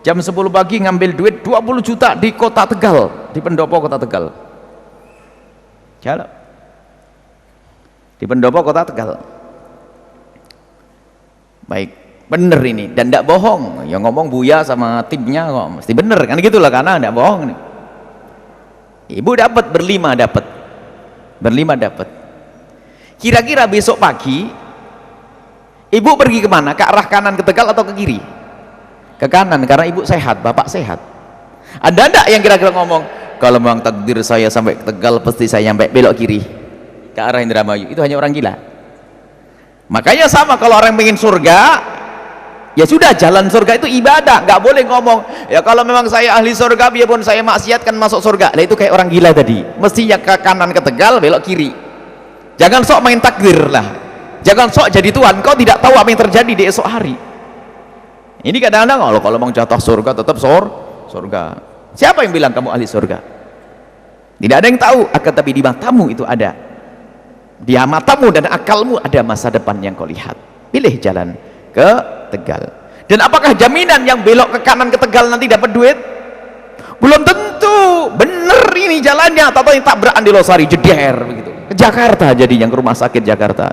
jam 10 pagi ngambil duit 20 juta di kota Tegal, di pendopo kota Tegal. Jalan di pendopo kota Tegal. Baik, bener ini, dan tidak bohong. Yang ngomong Buya sama timnya kok mesti bener kan, gitulah, karena tidak bohong nih. Ibu dapat berlima dapat. Kira-kira besok pagi ibu pergi kemana? Ke arah kanan ke Tegal atau ke kiri? Ke kanan, karena ibu sehat, bapak sehat. Ada enggak yang kira-kira ngomong, kalau memang takdir saya sampai ke Tegal pasti saya sampai belok kiri ke arah Indramayu? Itu hanya orang gila. Makanya sama, kalau orang ingin surga, ya sudah, jalan surga itu ibadah. Nggak boleh ngomong, ya kalau memang saya ahli surga biarpun saya maksiat kan masuk surga. Nah itu kayak orang gila tadi, mestinya ke kanan ke Tegal, belok kiri. Jangan sok main takdir lah, jangan sok jadi Tuhan. Kau tidak tahu apa yang terjadi di esok hari. Ini kadang-kadang kalau memang jatah surga tetap surga. Siapa yang bilang kamu ahli surga? Tidak ada yang tahu, akan tapi di matamu itu ada, di matamu dan akalmu ada masa depan yang kau lihat. Pilih jalan ke Tegal. Dan apakah jaminan yang belok ke kanan ke Tegal nanti dapat duit? Belum tentu. Bener ini jalannya, atau yang tabrakan di Losari jeder begitu ke Jakarta, jadinya ke rumah sakit Jakarta.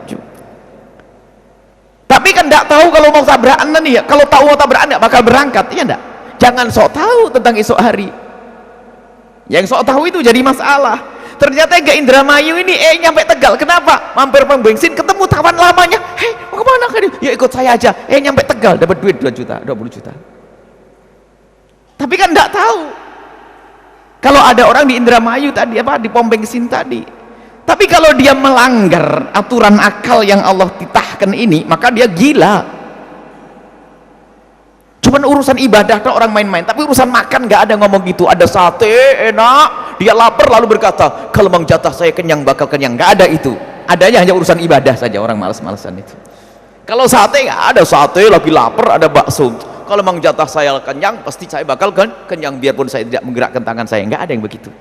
Tapi kan tidak tahu kalau mau tabrakan nanti ya. Kalau tahu mau tabrakan tidak bakal berangkat, iya enggak? Jangan sok tahu tentang esok hari. Yang sok tahu itu jadi masalah. Ternyata ke Indramayu ini nyampe Tegal. Kenapa? Mampir pom bensin, ketemu kawan lamanya. Hei, mau kemana kan? Ya ikut saya aja. Nyampe Tegal dapat duit 2 juta, 20 juta. Tapi kan tidak tahu kalau ada orang di Indramayu tadi, apa di pom bensin tadi. Tapi kalau dia melanggar aturan akal yang Allah titahkan ini, maka dia gila. Cuman urusan ibadah tuh orang main-main, tapi urusan makan nggak ada ngomong gitu. Ada sate enak, dia lapar lalu berkata, kalau mang jatah saya kenyang bakal kenyang. Nggak ada itu. Adanya hanya urusan ibadah saja, orang malas-malasan itu. Kalau sate nggak ada, sate lagi lapar ada bakso. Kalau mang jatah saya kenyang, pasti saya bakal kenyang biarpun saya tidak menggerakkan tangan saya. Nggak ada yang begitu.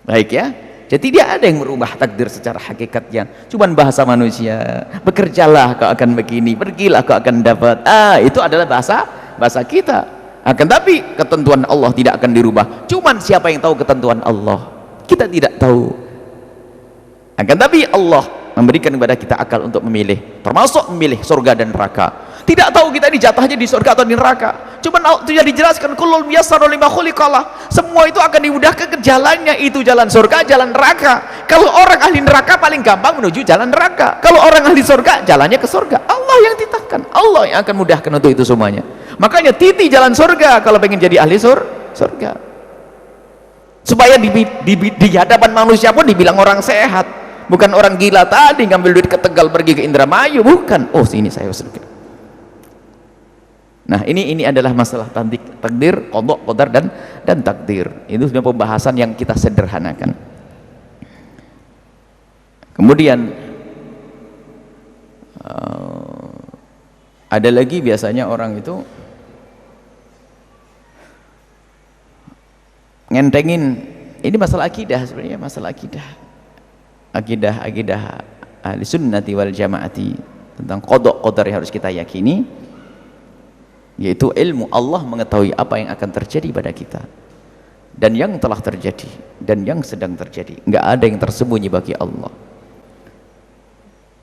Baik ya. Jadi dia ada yang merubah takdir secara hakikatnya. Cuman bahasa manusia, bekerjalah kau akan begini, pergilah kau akan dapat. Itu adalah bahasa kita. Akan tapi ketentuan Allah tidak akan dirubah. Cuman siapa yang tahu ketentuan Allah? Kita tidak tahu. Akan tapi Allah memberikan kepada kita akal untuk memilih, termasuk memilih surga dan neraka. Tidak tahu kita ini jatahnya di surga atau di neraka. Cuman itu yang dijelaskan, kullun yassara lima khuliqalah. Semua itu akan dimudahkan ke jalannya, itu jalan surga, jalan neraka. Kalau orang ahli neraka paling gampang menuju jalan neraka. Kalau orang ahli surga, jalannya ke surga. Allah yang titahkan, Allah yang akan mudahkan untuk itu semuanya. Makanya titi jalan surga kalau pengen jadi ahli surga, supaya di hadapan manusia pun dibilang orang sehat, bukan orang gila tadi ngambil duit ke Tegal pergi ke Indramayu, bukan. Oh sini saya surga. Nah ini adalah masalah takdir, qada, qadar dan takdir. Itu sudah pembahasan yang kita sederhanakan. Kemudian ada lagi biasanya orang itu ngentengin, ini masalah akidah sebenarnya, masalah akidah ahli sunnati wal jamaati tentang qada qadar yang harus kita yakini, yaitu ilmu Allah mengetahui apa yang akan terjadi pada kita dan yang telah terjadi dan yang sedang terjadi. Enggak ada yang tersembunyi bagi Allah.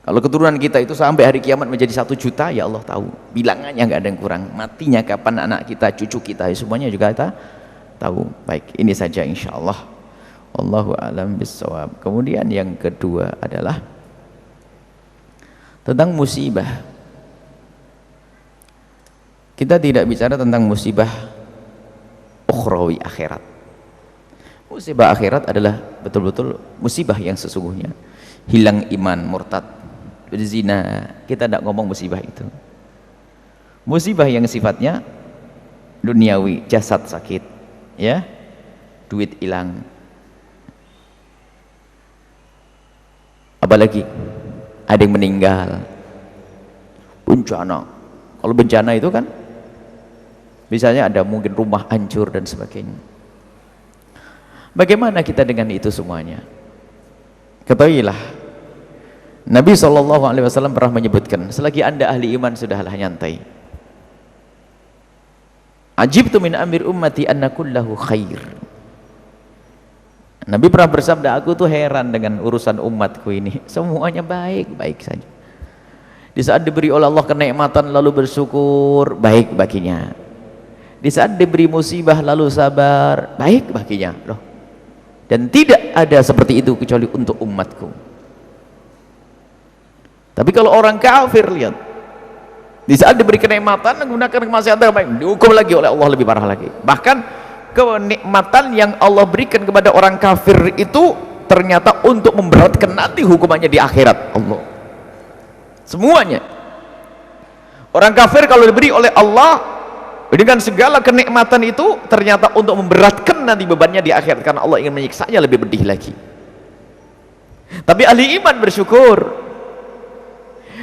Kalau keturunan kita itu sampai hari kiamat menjadi 1 juta, ya Allah tahu, bilangannya enggak ada yang kurang. Matinya kapan anak kita, cucu kita, semuanya juga kita tahu. Baik, ini saja insyaallah. Wallahu a'lam bissawab. Kemudian yang kedua adalah tentang musibah. Kita tidak bicara tentang musibah ukhrawi, akhirat. Musibah akhirat adalah betul-betul musibah yang sesungguhnya. Hilang iman, murtad, berzina, kita tidak ngomong musibah itu. Musibah yang sifatnya duniawi, jasad sakit, ya, duit hilang, apalagi ada yang meninggal, bencana. Kalau bencana itu kan misalnya ada mungkin rumah hancur dan sebagainya. Bagaimana kita dengan itu semuanya? Ketahuilah, Nabi SAW pernah menyebutkan, selagi anda ahli iman sudahlah nyantai. Ajibtu min amir ummati anna kullahu khair. Nabi pernah bersabda, aku tuh heran dengan urusan umatku ini, semuanya baik-baik saja. Di saat diberi oleh Allah kenikmatan lalu bersyukur, baik baginya. Di saat diberi musibah lalu sabar, baik baginya. Loh, dan tidak ada seperti itu kecuali untuk umatku. Tapi kalau orang kafir, lihat, di saat diberi kenikmatan menggunakan kemaksiatan baik, dihukum lagi oleh Allah lebih parah lagi. Bahkan kenikmatan yang Allah berikan kepada orang kafir itu ternyata untuk memberatkan nanti hukumannya di akhirat. Allah, semuanya orang kafir kalau diberi oleh Allah dengan segala kenikmatan itu ternyata untuk memberatkan nanti bebannya di akhirat, karena Allah ingin menyiksanya lebih pedih lagi. Tapi ahli iman bersyukur,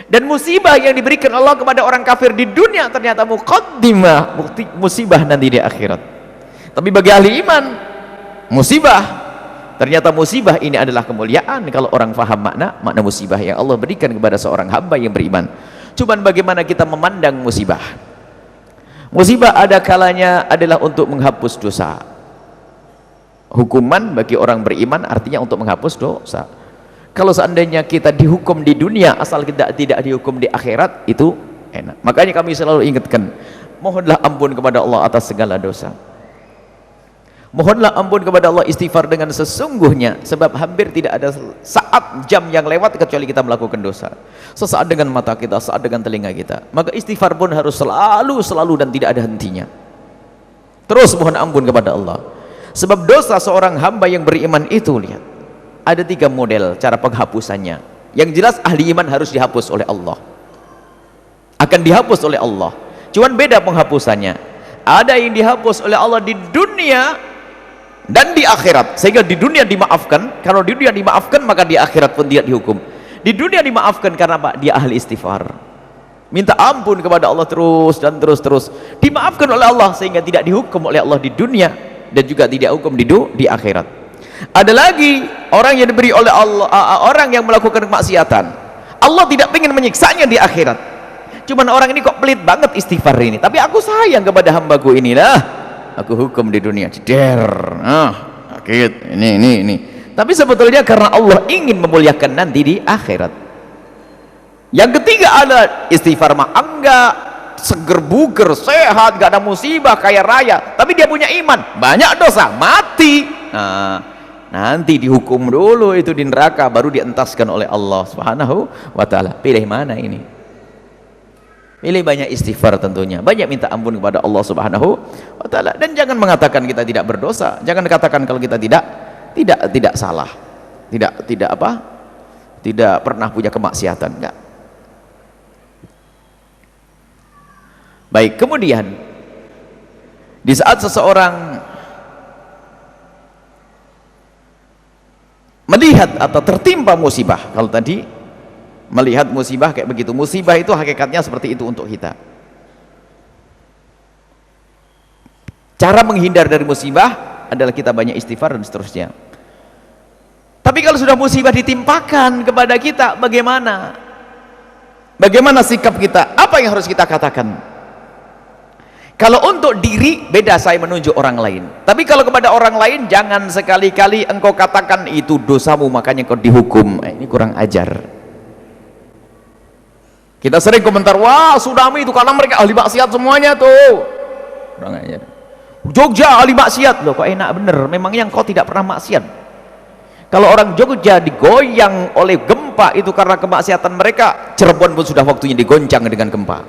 dan musibah yang diberikan Allah kepada orang kafir di dunia ternyata muqaddimah, musibah nanti di akhirat. Tapi bagi ahli iman, musibah ternyata musibah ini adalah kemuliaan kalau orang faham makna musibah yang Allah berikan kepada seorang hamba yang beriman. Cuman bagaimana kita memandang musibah? Musibah ada kalanya adalah untuk menghapus dosa. Hukuman bagi orang beriman artinya untuk menghapus dosa. Kalau seandainya kita dihukum di dunia asal kita tidak dihukum di akhirat, itu enak. Makanya kami selalu ingatkan, mohonlah ampun kepada Allah atas segala dosa. Mohonlah ampun kepada Allah, istighfar dengan sesungguhnya, sebab hampir tidak ada saat jam yang lewat kecuali kita melakukan dosa. Sesaat dengan mata kita, saat dengan telinga kita. Maka istighfar pun harus selalu dan tidak ada hentinya. Terus mohon ampun kepada Allah. Sebab dosa seorang hamba yang beriman itu, lihat, ada 3 model cara penghapusannya. Yang jelas ahli iman harus dihapus oleh Allah, akan dihapus oleh Allah. Cuman beda penghapusannya. Ada yang dihapus oleh Allah di dunia dan di akhirat, sehingga di dunia dimaafkan. Kalau di dunia dimaafkan, maka di akhirat pun tidak dihukum. Di dunia dimaafkan karena apa? Dia ahli istighfar, minta ampun kepada Allah terus dan terus, dimaafkan oleh Allah sehingga tidak dihukum oleh Allah di dunia dan juga tidak hukum di akhirat. Ada lagi orang yang diberi oleh Allah, orang yang melakukan kemaksiatan, Allah tidak ingin menyiksanya di akhirat. Cuman orang ini kok pelit banget istighfar ini, tapi aku sayang kepada hambaku inilah, aku hukum di dunia, ceder, sakit, ini. Tapi sebetulnya karena Allah ingin memuliakan nanti di akhirat. Yang ketiga ada istighfar enggak, seger buger, sehat, gak ada musibah, kaya raya, tapi dia punya iman, banyak dosa, mati. Nanti dihukum dulu itu di neraka, baru dientaskan oleh Allah Subhanahu wa ta'ala. Pilih mana ini? Pilih banyak istighfar tentunya, banyak minta ampun kepada Allah Subhanahu wa taala, dan jangan mengatakan kita tidak berdosa, jangan katakan kalau kita tidak salah, tidak pernah punya kemaksiatan, enggak. Baik, kemudian di saat seseorang melihat atau tertimpa musibah, kalau tadi melihat musibah kayak begitu, musibah itu hakikatnya seperti itu untuk kita. Cara menghindar dari musibah adalah kita banyak istighfar dan seterusnya. Tapi kalau sudah musibah ditimpakan kepada kita, bagaimana? Bagaimana sikap kita? Apa yang harus kita katakan? Kalau untuk diri, beda saya menunjuk orang lain. Tapi kalau kepada orang lain, jangan sekali-kali engkau katakan itu dosamu makanya kau dihukum. Ini kurang ajar. Kita sering komentar, wah tsunami itu karena mereka ahli maksiat semuanya tuh. Kurang ajar. Jogja ahli maksiat. Loh kok enak bener, memangnya engkau tidak pernah maksiat? Kalau orang Jogja digoyang oleh gempa itu karena kemaksiatan mereka, Cirebon pun sudah waktunya digoncang dengan gempa.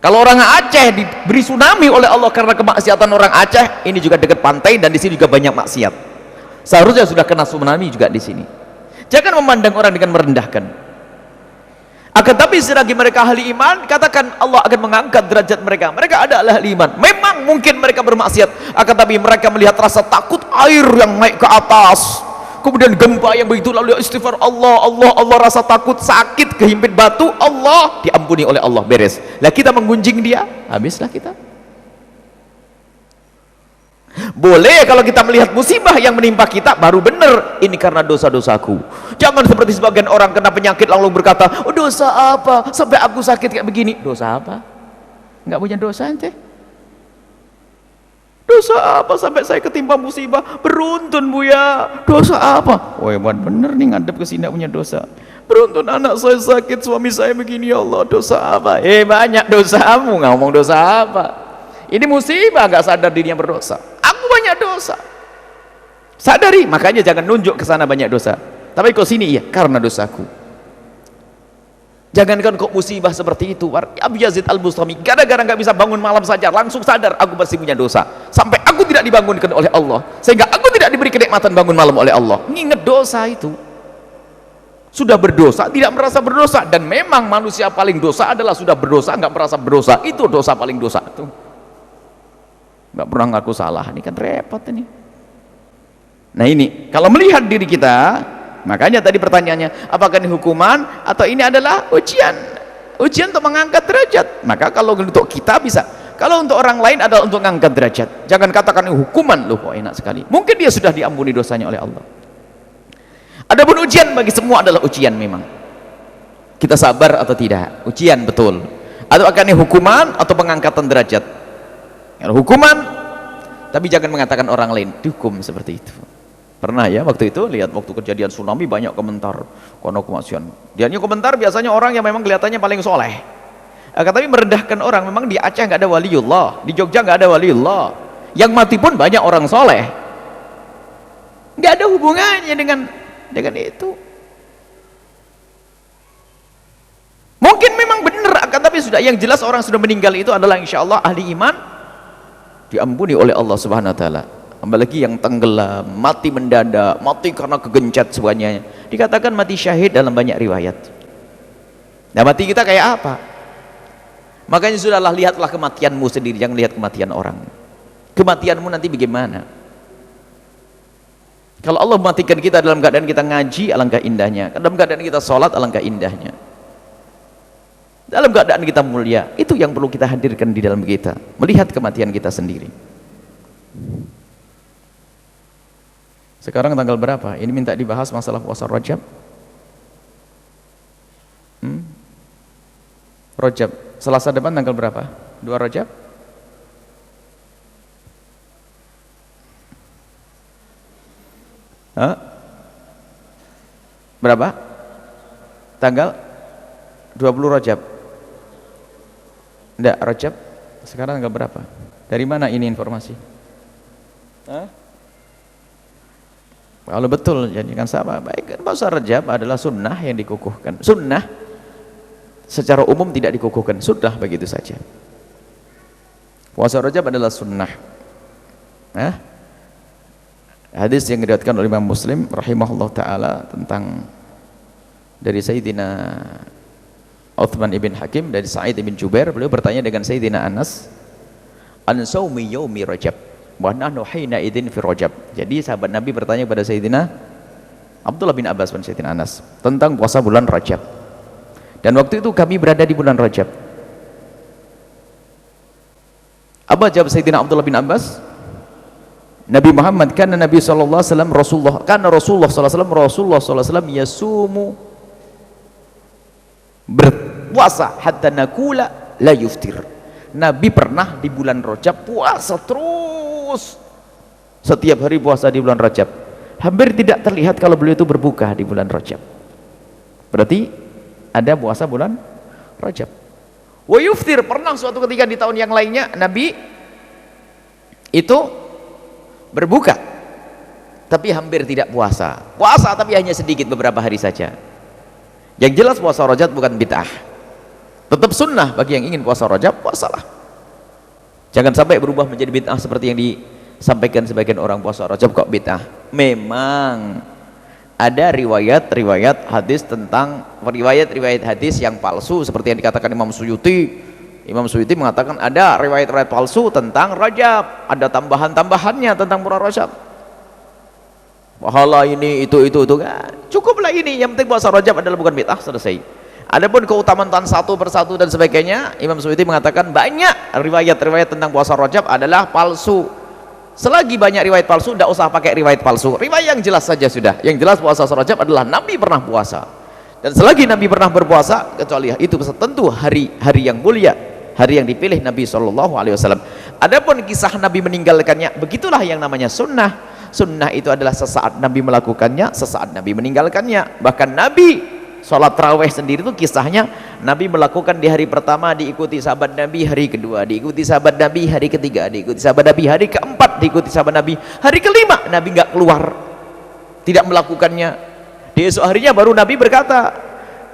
Kalau orang Aceh diberi tsunami oleh Allah karena kemaksiatan orang Aceh, ini juga dekat pantai dan di sini juga banyak maksiat. Seharusnya sudah kena tsunami juga di sini. Jangan memandang orang dengan merendahkan. Akan tapi selagi mereka ahli iman, katakan Allah akan mengangkat derajat mereka. Mereka adalah ahli iman. Memang mungkin mereka bermaksiat, akan tapi mereka melihat rasa takut air yang naik ke atas, kemudian gempa yang begitu, lalu istighfar Allah, rasa takut, sakit, kehimpit batu, Allah, diampuni oleh Allah, beres. Lah kita menggunjing dia, habislah kita. Boleh kalau kita melihat musibah yang menimpa kita, baru benar ini karena dosa-dosaku. Jangan seperti sebagian orang kena penyakit lalu berkata, oh, dosa apa sampai aku sakit kayak begini. Dosa apa? Enggak punya dosa ente. Dosa apa sampai saya ketimpa musibah? Beruntun Buya. Dosa apa? Oh hebat bener nih ngadep ke sini punya dosa. Beruntun anak saya sakit, suami saya begini, ya Allah, dosa apa? Banyak dosamu, ngomong dosa apa? Ini musibah, gak sadar dirinya berdosa. Aku banyak dosa, sadari, makanya jangan nunjuk ke sana banyak dosa, tapi kok sini iya karena dosaku. Jangankan kok musibah seperti itu. Abu Yazid Al-Bustami gara-gara gak bisa bangun malam saja langsung sadar aku pasti punya dosa, sampai aku tidak dibangunkan oleh Allah, sehingga aku tidak diberi kenikmatan bangun malam oleh Allah. Nginget dosa itu, sudah berdosa tidak merasa berdosa, dan memang manusia paling dosa adalah sudah berdosa nggak merasa berdosa. Itu dosa paling dosa tuh, nggak pernah ngaku salah. Ini kan repot ini. Nah ini kalau melihat diri kita, makanya tadi pertanyaannya apakah ini hukuman atau ini adalah ujian untuk mengangkat derajat. Maka kalau untuk kita bisa, kalau untuk orang lain adalah untuk mengangkat derajat. Jangan katakan ini hukuman. Loh kok enak sekali, mungkin dia sudah diampuni dosanya oleh Allah. Adapun ujian bagi semua adalah ujian, memang kita sabar atau tidak, ujian betul. Atau akan ini hukuman atau pengangkatan derajat. Kalau hukuman, tapi jangan mengatakan orang lain dihukum seperti itu. Pernah ya waktu itu lihat waktu kejadian tsunami banyak komentar kono kemasian. Dianya komentar biasanya orang yang memang kelihatannya paling soleh. Tapi merendahkan orang. Memang di Aceh nggak ada waliullah, di Jogja nggak ada waliullah. Yang mati pun banyak orang soleh. Nggak ada hubungannya dengan itu. Mungkin memang benar, akan tapi sudah yang jelas orang sudah meninggal itu adalah insya Allah ahli iman, diampuni oleh Allah Subhanahu Wa Taala. Apalagi yang tenggelam, mati mendadak, mati karena kegencet semuanya, dikatakan mati syahid dalam banyak riwayat. Nah mati kita kayak apa? Makanya sudahlah, lihatlah kematianmu sendiri, jangan lihat kematian orang. Kematianmu nanti bagaimana? Kalau Allah mematikan kita dalam keadaan kita ngaji, alangkah indahnya. Dalam keadaan kita sholat, alangkah indahnya. Dalam keadaan kita mulia, itu yang perlu kita hadirkan di dalam kita, melihat kematian kita sendiri. Sekarang tanggal berapa? Ini minta dibahas masalah puasa Rajab. Rajab, Selasa depan tanggal berapa? 2 Rajab? Hah? Berapa? Tanggal 20 Rajab. Enggak, Rajab sekarang tanggal berapa? Dari mana ini informasi? Hah? Kalau betul jadikan sama. Baik, puasa Rajab adalah sunnah yang dikukuhkan. Sunnah secara umum tidak dikukuhkan, sudah begitu saja. Puasa Rajab adalah sunnah. Hadis yang diriwayatkan oleh Imam Muslim rahimahullah taala tentang dari Sayyidina Uthman ibn Hakim dari Sa'id ibn Jubair, beliau bertanya dengan Sayyidina Anas, an saumi yaumi Rajab wa nahnu hina idzin fi Rajab. Jadi sahabat Nabi bertanya kepada Sayyidina Abdullah bin Abbas dan Sayyidina Anas tentang puasa bulan Rajab. Dan waktu itu kami berada di bulan Rajab. Apa jawab Sayyidina Abdullah bin Abbas? Nabi Muhammad karena Nabi sallallahu alaihi wasallam Rasulullah sallallahu alaihi wasallam yasumu, berpuasa hatta nakula la yuftir. Nabi pernah di bulan Rajab puasa terus, setiap hari puasa di bulan Rajab, hampir tidak terlihat kalau beliau itu berbuka di bulan Rajab. Berarti ada puasa bulan Rajab. Wa yuftir, pernah suatu ketika di tahun yang lainnya Nabi itu berbuka tapi hampir tidak puasa tapi hanya sedikit, beberapa hari saja. Yang jelas puasa Rajab bukan bid'ah, tetap sunnah. Bagi yang ingin puasa Rajab, puasalah, jangan sampai berubah menjadi bid'ah seperti yang disampaikan sebagian orang. Puasa Rajab kok bid'ah? Memang ada riwayat hadis tentang riwayat hadis yang palsu seperti yang dikatakan Imam Suyuti. Imam Suyuti mengatakan ada riwayat palsu tentang Rajab, ada tambahan-tambahannya tentang bulan Rajab, pahala ini itu kan. Cukuplah ini, yang penting puasa Rajab adalah bukan bid'ah, selesai. Adapun keutamaan satu persatu dan sebagainya, Imam Suyuti mengatakan banyak riwayat tentang puasa Rajab adalah palsu. Selagi banyak riwayat palsu, tidak usah pakai riwayat palsu, riwayat yang jelas saja sudah. Yang jelas puasa Rajab adalah Nabi pernah puasa, dan selagi Nabi pernah berpuasa, kecuali itu tentu hari yang mulia, hari yang dipilih Nabi SAW. Adapun kisah Nabi meninggalkannya, begitulah yang namanya sunnah. Sunnah itu adalah sesaat Nabi melakukannya, sesaat Nabi meninggalkannya. Bahkan Nabi sholat tarawih sendiri itu kisahnya, Nabi melakukan di hari pertama, diikuti sahabat Nabi hari kedua, diikuti sahabat Nabi hari ketiga, diikuti sahabat Nabi hari keempat, diikuti sahabat Nabi hari kelima. Nabi nggak keluar, tidak melakukannya. Di esok harinya baru Nabi berkata,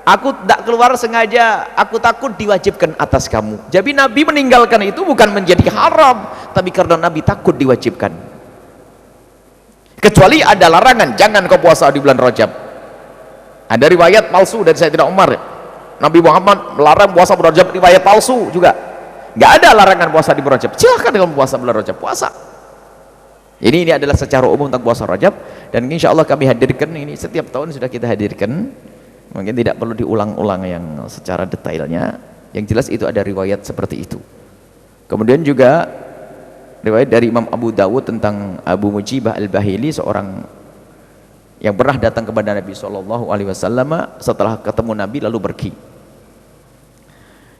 aku tidak keluar sengaja, aku takut diwajibkan atas kamu. Jadi Nabi meninggalkan itu bukan menjadi haram, tapi karena Nabi takut diwajibkan. Kecuali ada larangan, jangan kau puasa di bulan Rajab. Ada riwayat palsu dari Sayyidina Umar, Nabi Muhammad melarang puasa bulan Rajab, riwayat palsu juga. Nggak ada larangan puasa di bulan Rajab, silahkan kalau puasa bulan Rajab, puasa. Ini adalah secara umum tentang puasa Rajab, dan insya Allah kami hadirkan ini setiap tahun sudah kita hadirkan. Mungkin tidak perlu diulang-ulang yang secara detailnya, yang jelas itu ada riwayat seperti itu. Kemudian juga riwayat dari Imam Abu Dawud tentang Abu Mujibah al-Bahili, seorang yang pernah datang kepada Nabi SAW setelah ketemu Nabi lalu pergi.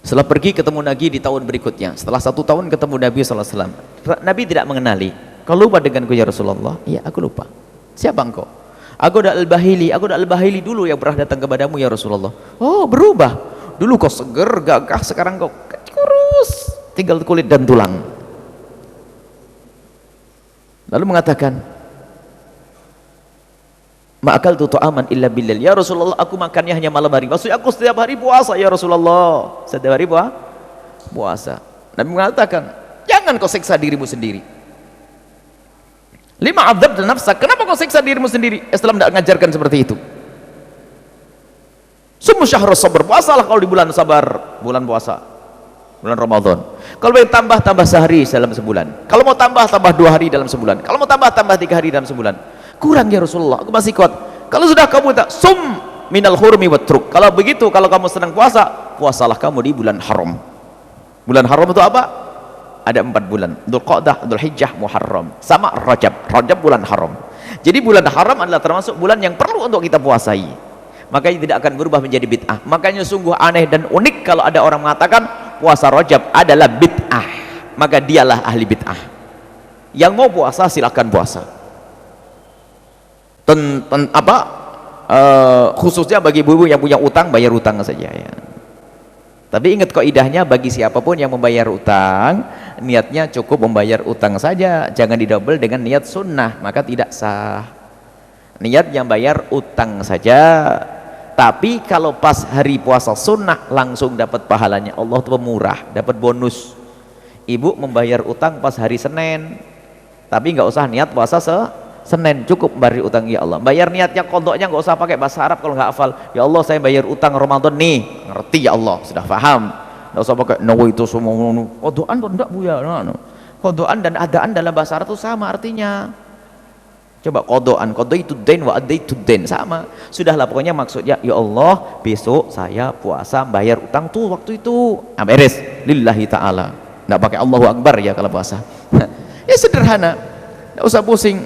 Setelah pergi ketemu Nabi di tahun berikutnya, setelah 1 tahun ketemu Nabi SAW. Nabi tidak mengenali. Kau lupa denganku ya Rasulullah? Iya, aku lupa. Siapa engkau? Aku dah al-Bahili dulu yang pernah datang kepadamu ya Rasulullah. Oh, berubah. Dulu kau seger, gagah, sekarang kau kurus, tinggal kulit dan tulang. Lalu mengatakan, ma'akal tu'aman illa billal. Ya Rasulullah, aku makannya hanya malam hari. Maksudnya aku setiap hari puasa ya Rasulullah. Setiap hari puasa. Nabi mengatakan, jangan kau siksa dirimu sendiri. Lima adzab dan nafsak, kenapa kau siksa dirimu sendiri? Islam tidak mengajarkan seperti itu. Sumu syahrus sabr, puasalah kalau di bulan sabar, bulan puasa, bulan Ramadan. Kalau mau tambah sehari dalam sebulan. Kalau mau tambah 2 hari dalam sebulan. Kalau mau tambah 3 hari dalam sebulan. Kurang ya Rasulullah, aku masih kuat. Kalau sudah kamu tak sum minal hurmi wa truk. Kalau begitu, kalau kamu senang puasa, puasalah kamu di bulan haram. Bulan haram itu apa? Ada 4 bulan, Dzulqa'dah, Dzulhijjah, Muharram, sama Rajab. Rajab bulan haram. Jadi bulan haram adalah termasuk bulan yang perlu untuk kita puasai. Makanya tidak akan berubah menjadi bid'ah. Makanya sungguh aneh dan unik kalau ada orang mengatakan puasa Rajab adalah bid'ah, maka dialah ahli bid'ah. Yang mau puasa silakan puasa. Khususnya bagi ibu-ibu yang punya utang, bayar utang saja ya. Tapi ingat kaidahnya, bagi siapapun yang membayar utang, niatnya cukup membayar utang saja, jangan didouble dengan niat sunnah, maka tidak sah. Niat yang bayar utang saja, Tapi kalau pas hari puasa sunnah langsung dapat pahalanya. Allah tuh pemurah, dapat bonus. Ibu membayar utang pas hari Senin, tapi nggak usah niat puasa Senin, cukup bayar utang ya Allah. Bayar niatnya kodoknya nggak usah pakai bahasa Arab kalau nggak hafal. Ya Allah saya bayar utang Ramadan nih, ngerti ya Allah, sudah paham. Nggak usah pakai nawaitu semua. Kodokan tuh enggak Bu ya. Kodokan dan adaan dalam bahasa Arab itu sama artinya. Coba kodokan, itu den wa itu den sama. Sudahlah pokoknya maksudnya ya Allah besok saya puasa bayar utang tuh waktu itu. Nah, beres lillahi ta'ala. Nggak pakai Allahu Akbar ya kalau puasa. Ya sederhana, nggak usah pusing.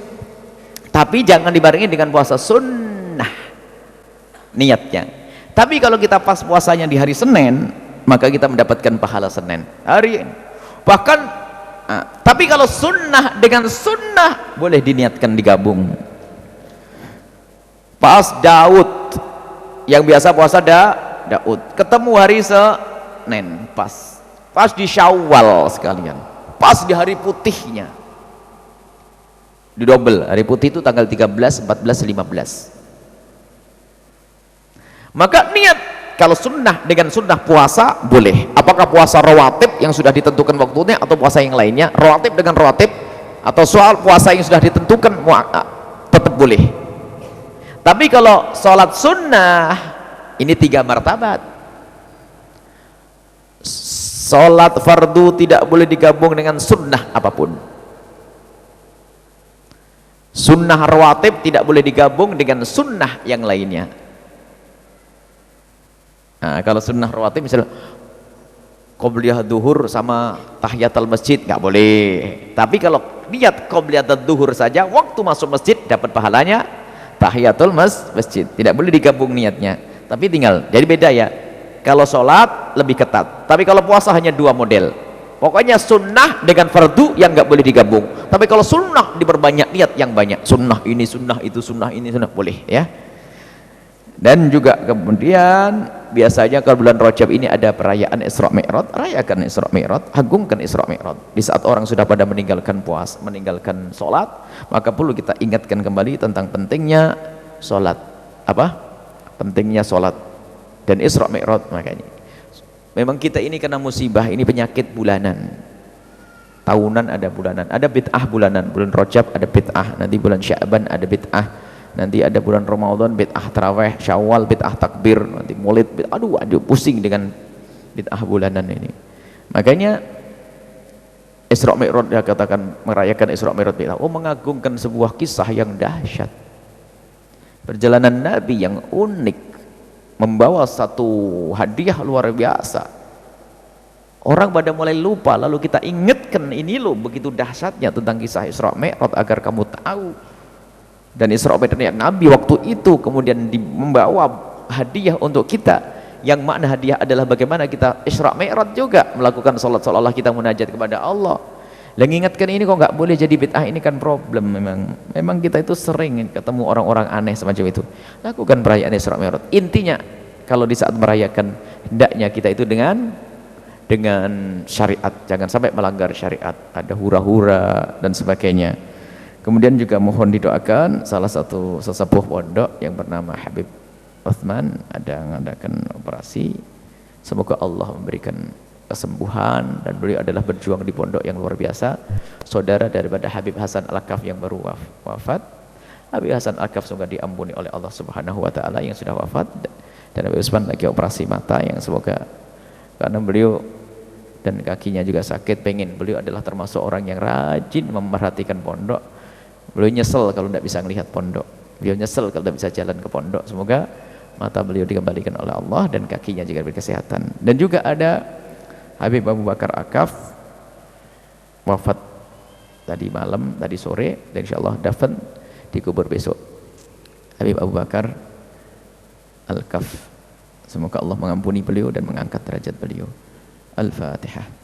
Tapi jangan dibarengi dengan puasa sunnah niatnya. Tapi kalau kita pas puasanya di hari Senin, maka kita mendapatkan pahala Senin hari ini. Bahkan tapi kalau sunnah dengan sunnah boleh diniatkan digabung. Pas Daud yang biasa puasa Daud ketemu hari Senin, pas di Syawal sekalian, pas di hari putihnya, di double hari putih itu tanggal 13, 14, 15. Maka niat kalau sunnah dengan sunnah puasa boleh. Apakah puasa rawatib yang sudah ditentukan waktunya atau puasa yang lainnya? Rawatib dengan rawatib atau soal puasa yang sudah ditentukan tetap boleh. Tapi kalau sholat sunnah ini 3 martabat. Sholat fardu tidak boleh digabung dengan sunnah apapun. Sunnah rawatib tidak boleh digabung dengan sunnah yang lainnya. Nah, kalau sunnah rawatib misalnya qobliyah duhur sama tahiyatul masjid nggak boleh. Tapi kalau niat qobliyatul duhur saja waktu masuk masjid dapat pahalanya tahiyatul masjid. Tidak boleh digabung niatnya. Tapi tinggal jadi beda ya. Kalau sholat lebih ketat. Tapi kalau puasa hanya 2 model. Pokoknya sunnah dengan fardu yang nggak boleh digabung. Tapi kalau sunnah diperbanyak niat yang banyak. Sunnah ini, sunnah itu, sunnah ini, sunnah boleh ya. Dan juga kemudian biasanya kalau bulan Rajab ini ada perayaan Isra Mi'raj, rayakan Isra Mi'raj, agungkan Isra Mi'raj. Di saat orang sudah pada meninggalkan puasa, meninggalkan sholat, maka perlu kita ingatkan kembali tentang pentingnya sholat. Apa? Pentingnya sholat dan Isra Mi'raj. Makanya memang kita ini kena musibah, ini penyakit bulanan. Tahunan ada bulanan, ada bid'ah bulanan. Bulan Rajab ada bid'ah, nanti bulan Sya'ban ada bid'ah. Nanti ada bulan Ramadan bid'ah tarawih, Syawal bid'ah takbir, nanti Maulid bid'ah. Aduh pusing dengan bid'ah bulanan ini. Makanya Isra Mi'raj dia katakan merayakan Isra Mi'raj bid'ah. Oh, mengagungkan sebuah kisah yang dahsyat. Perjalanan Nabi yang unik, membawa satu hadiah luar biasa. Orang pada mulai lupa, lalu kita ingatkan ini loh begitu dahsyatnya tentang kisah Isra Mi'raj agar kamu tahu. Dan Isra Mi'raj Nabi waktu itu kemudian membawa hadiah untuk kita, yang makna hadiah adalah bagaimana kita Isra Mi'raj juga melakukan sholat seolah-olah kita munajat kepada Allah. Dan ingatkan ini kok nggak boleh jadi bid'ah, ini kan problem. Memang kita itu sering ketemu orang-orang aneh semacam itu. Lakukan perayaan Isra Mi'raj. Intinya kalau di saat merayakan hendaknya kita itu dengan syariat, jangan sampai melanggar syariat, ada hura-hura dan sebagainya. Kemudian juga mohon didoakan salah satu sesepuh pondok yang bernama Habib Uthman ada mengadakan operasi. Semoga Allah memberikan kesembuhan, dan beliau adalah berjuang di pondok yang luar biasa. Saudara daripada Habib Hasan Al-Kaf yang baru wafat. Habib Hasan Al-Kaf semoga diampuni oleh Allah Subhanahu wa taala yang sudah wafat, dan Habib Uthman lagi operasi mata yang semoga, karena beliau dan kakinya juga sakit, beliau adalah termasuk orang yang rajin memperhatikan pondok. Beliau nyesel kalau tidak bisa melihat pondok, beliau nyesel kalau tidak bisa jalan ke pondok. Semoga mata beliau dikembalikan oleh Allah dan kakinya juga berkesehatan. Dan juga ada Habib Abu Bakar Akaf wafat tadi malam, tadi sore, dan insyaallah dafan dikubur besok. Habib Abu Bakar Al-Kaf, semoga Allah mengampuni beliau dan mengangkat derajat beliau. Al-Fatihah.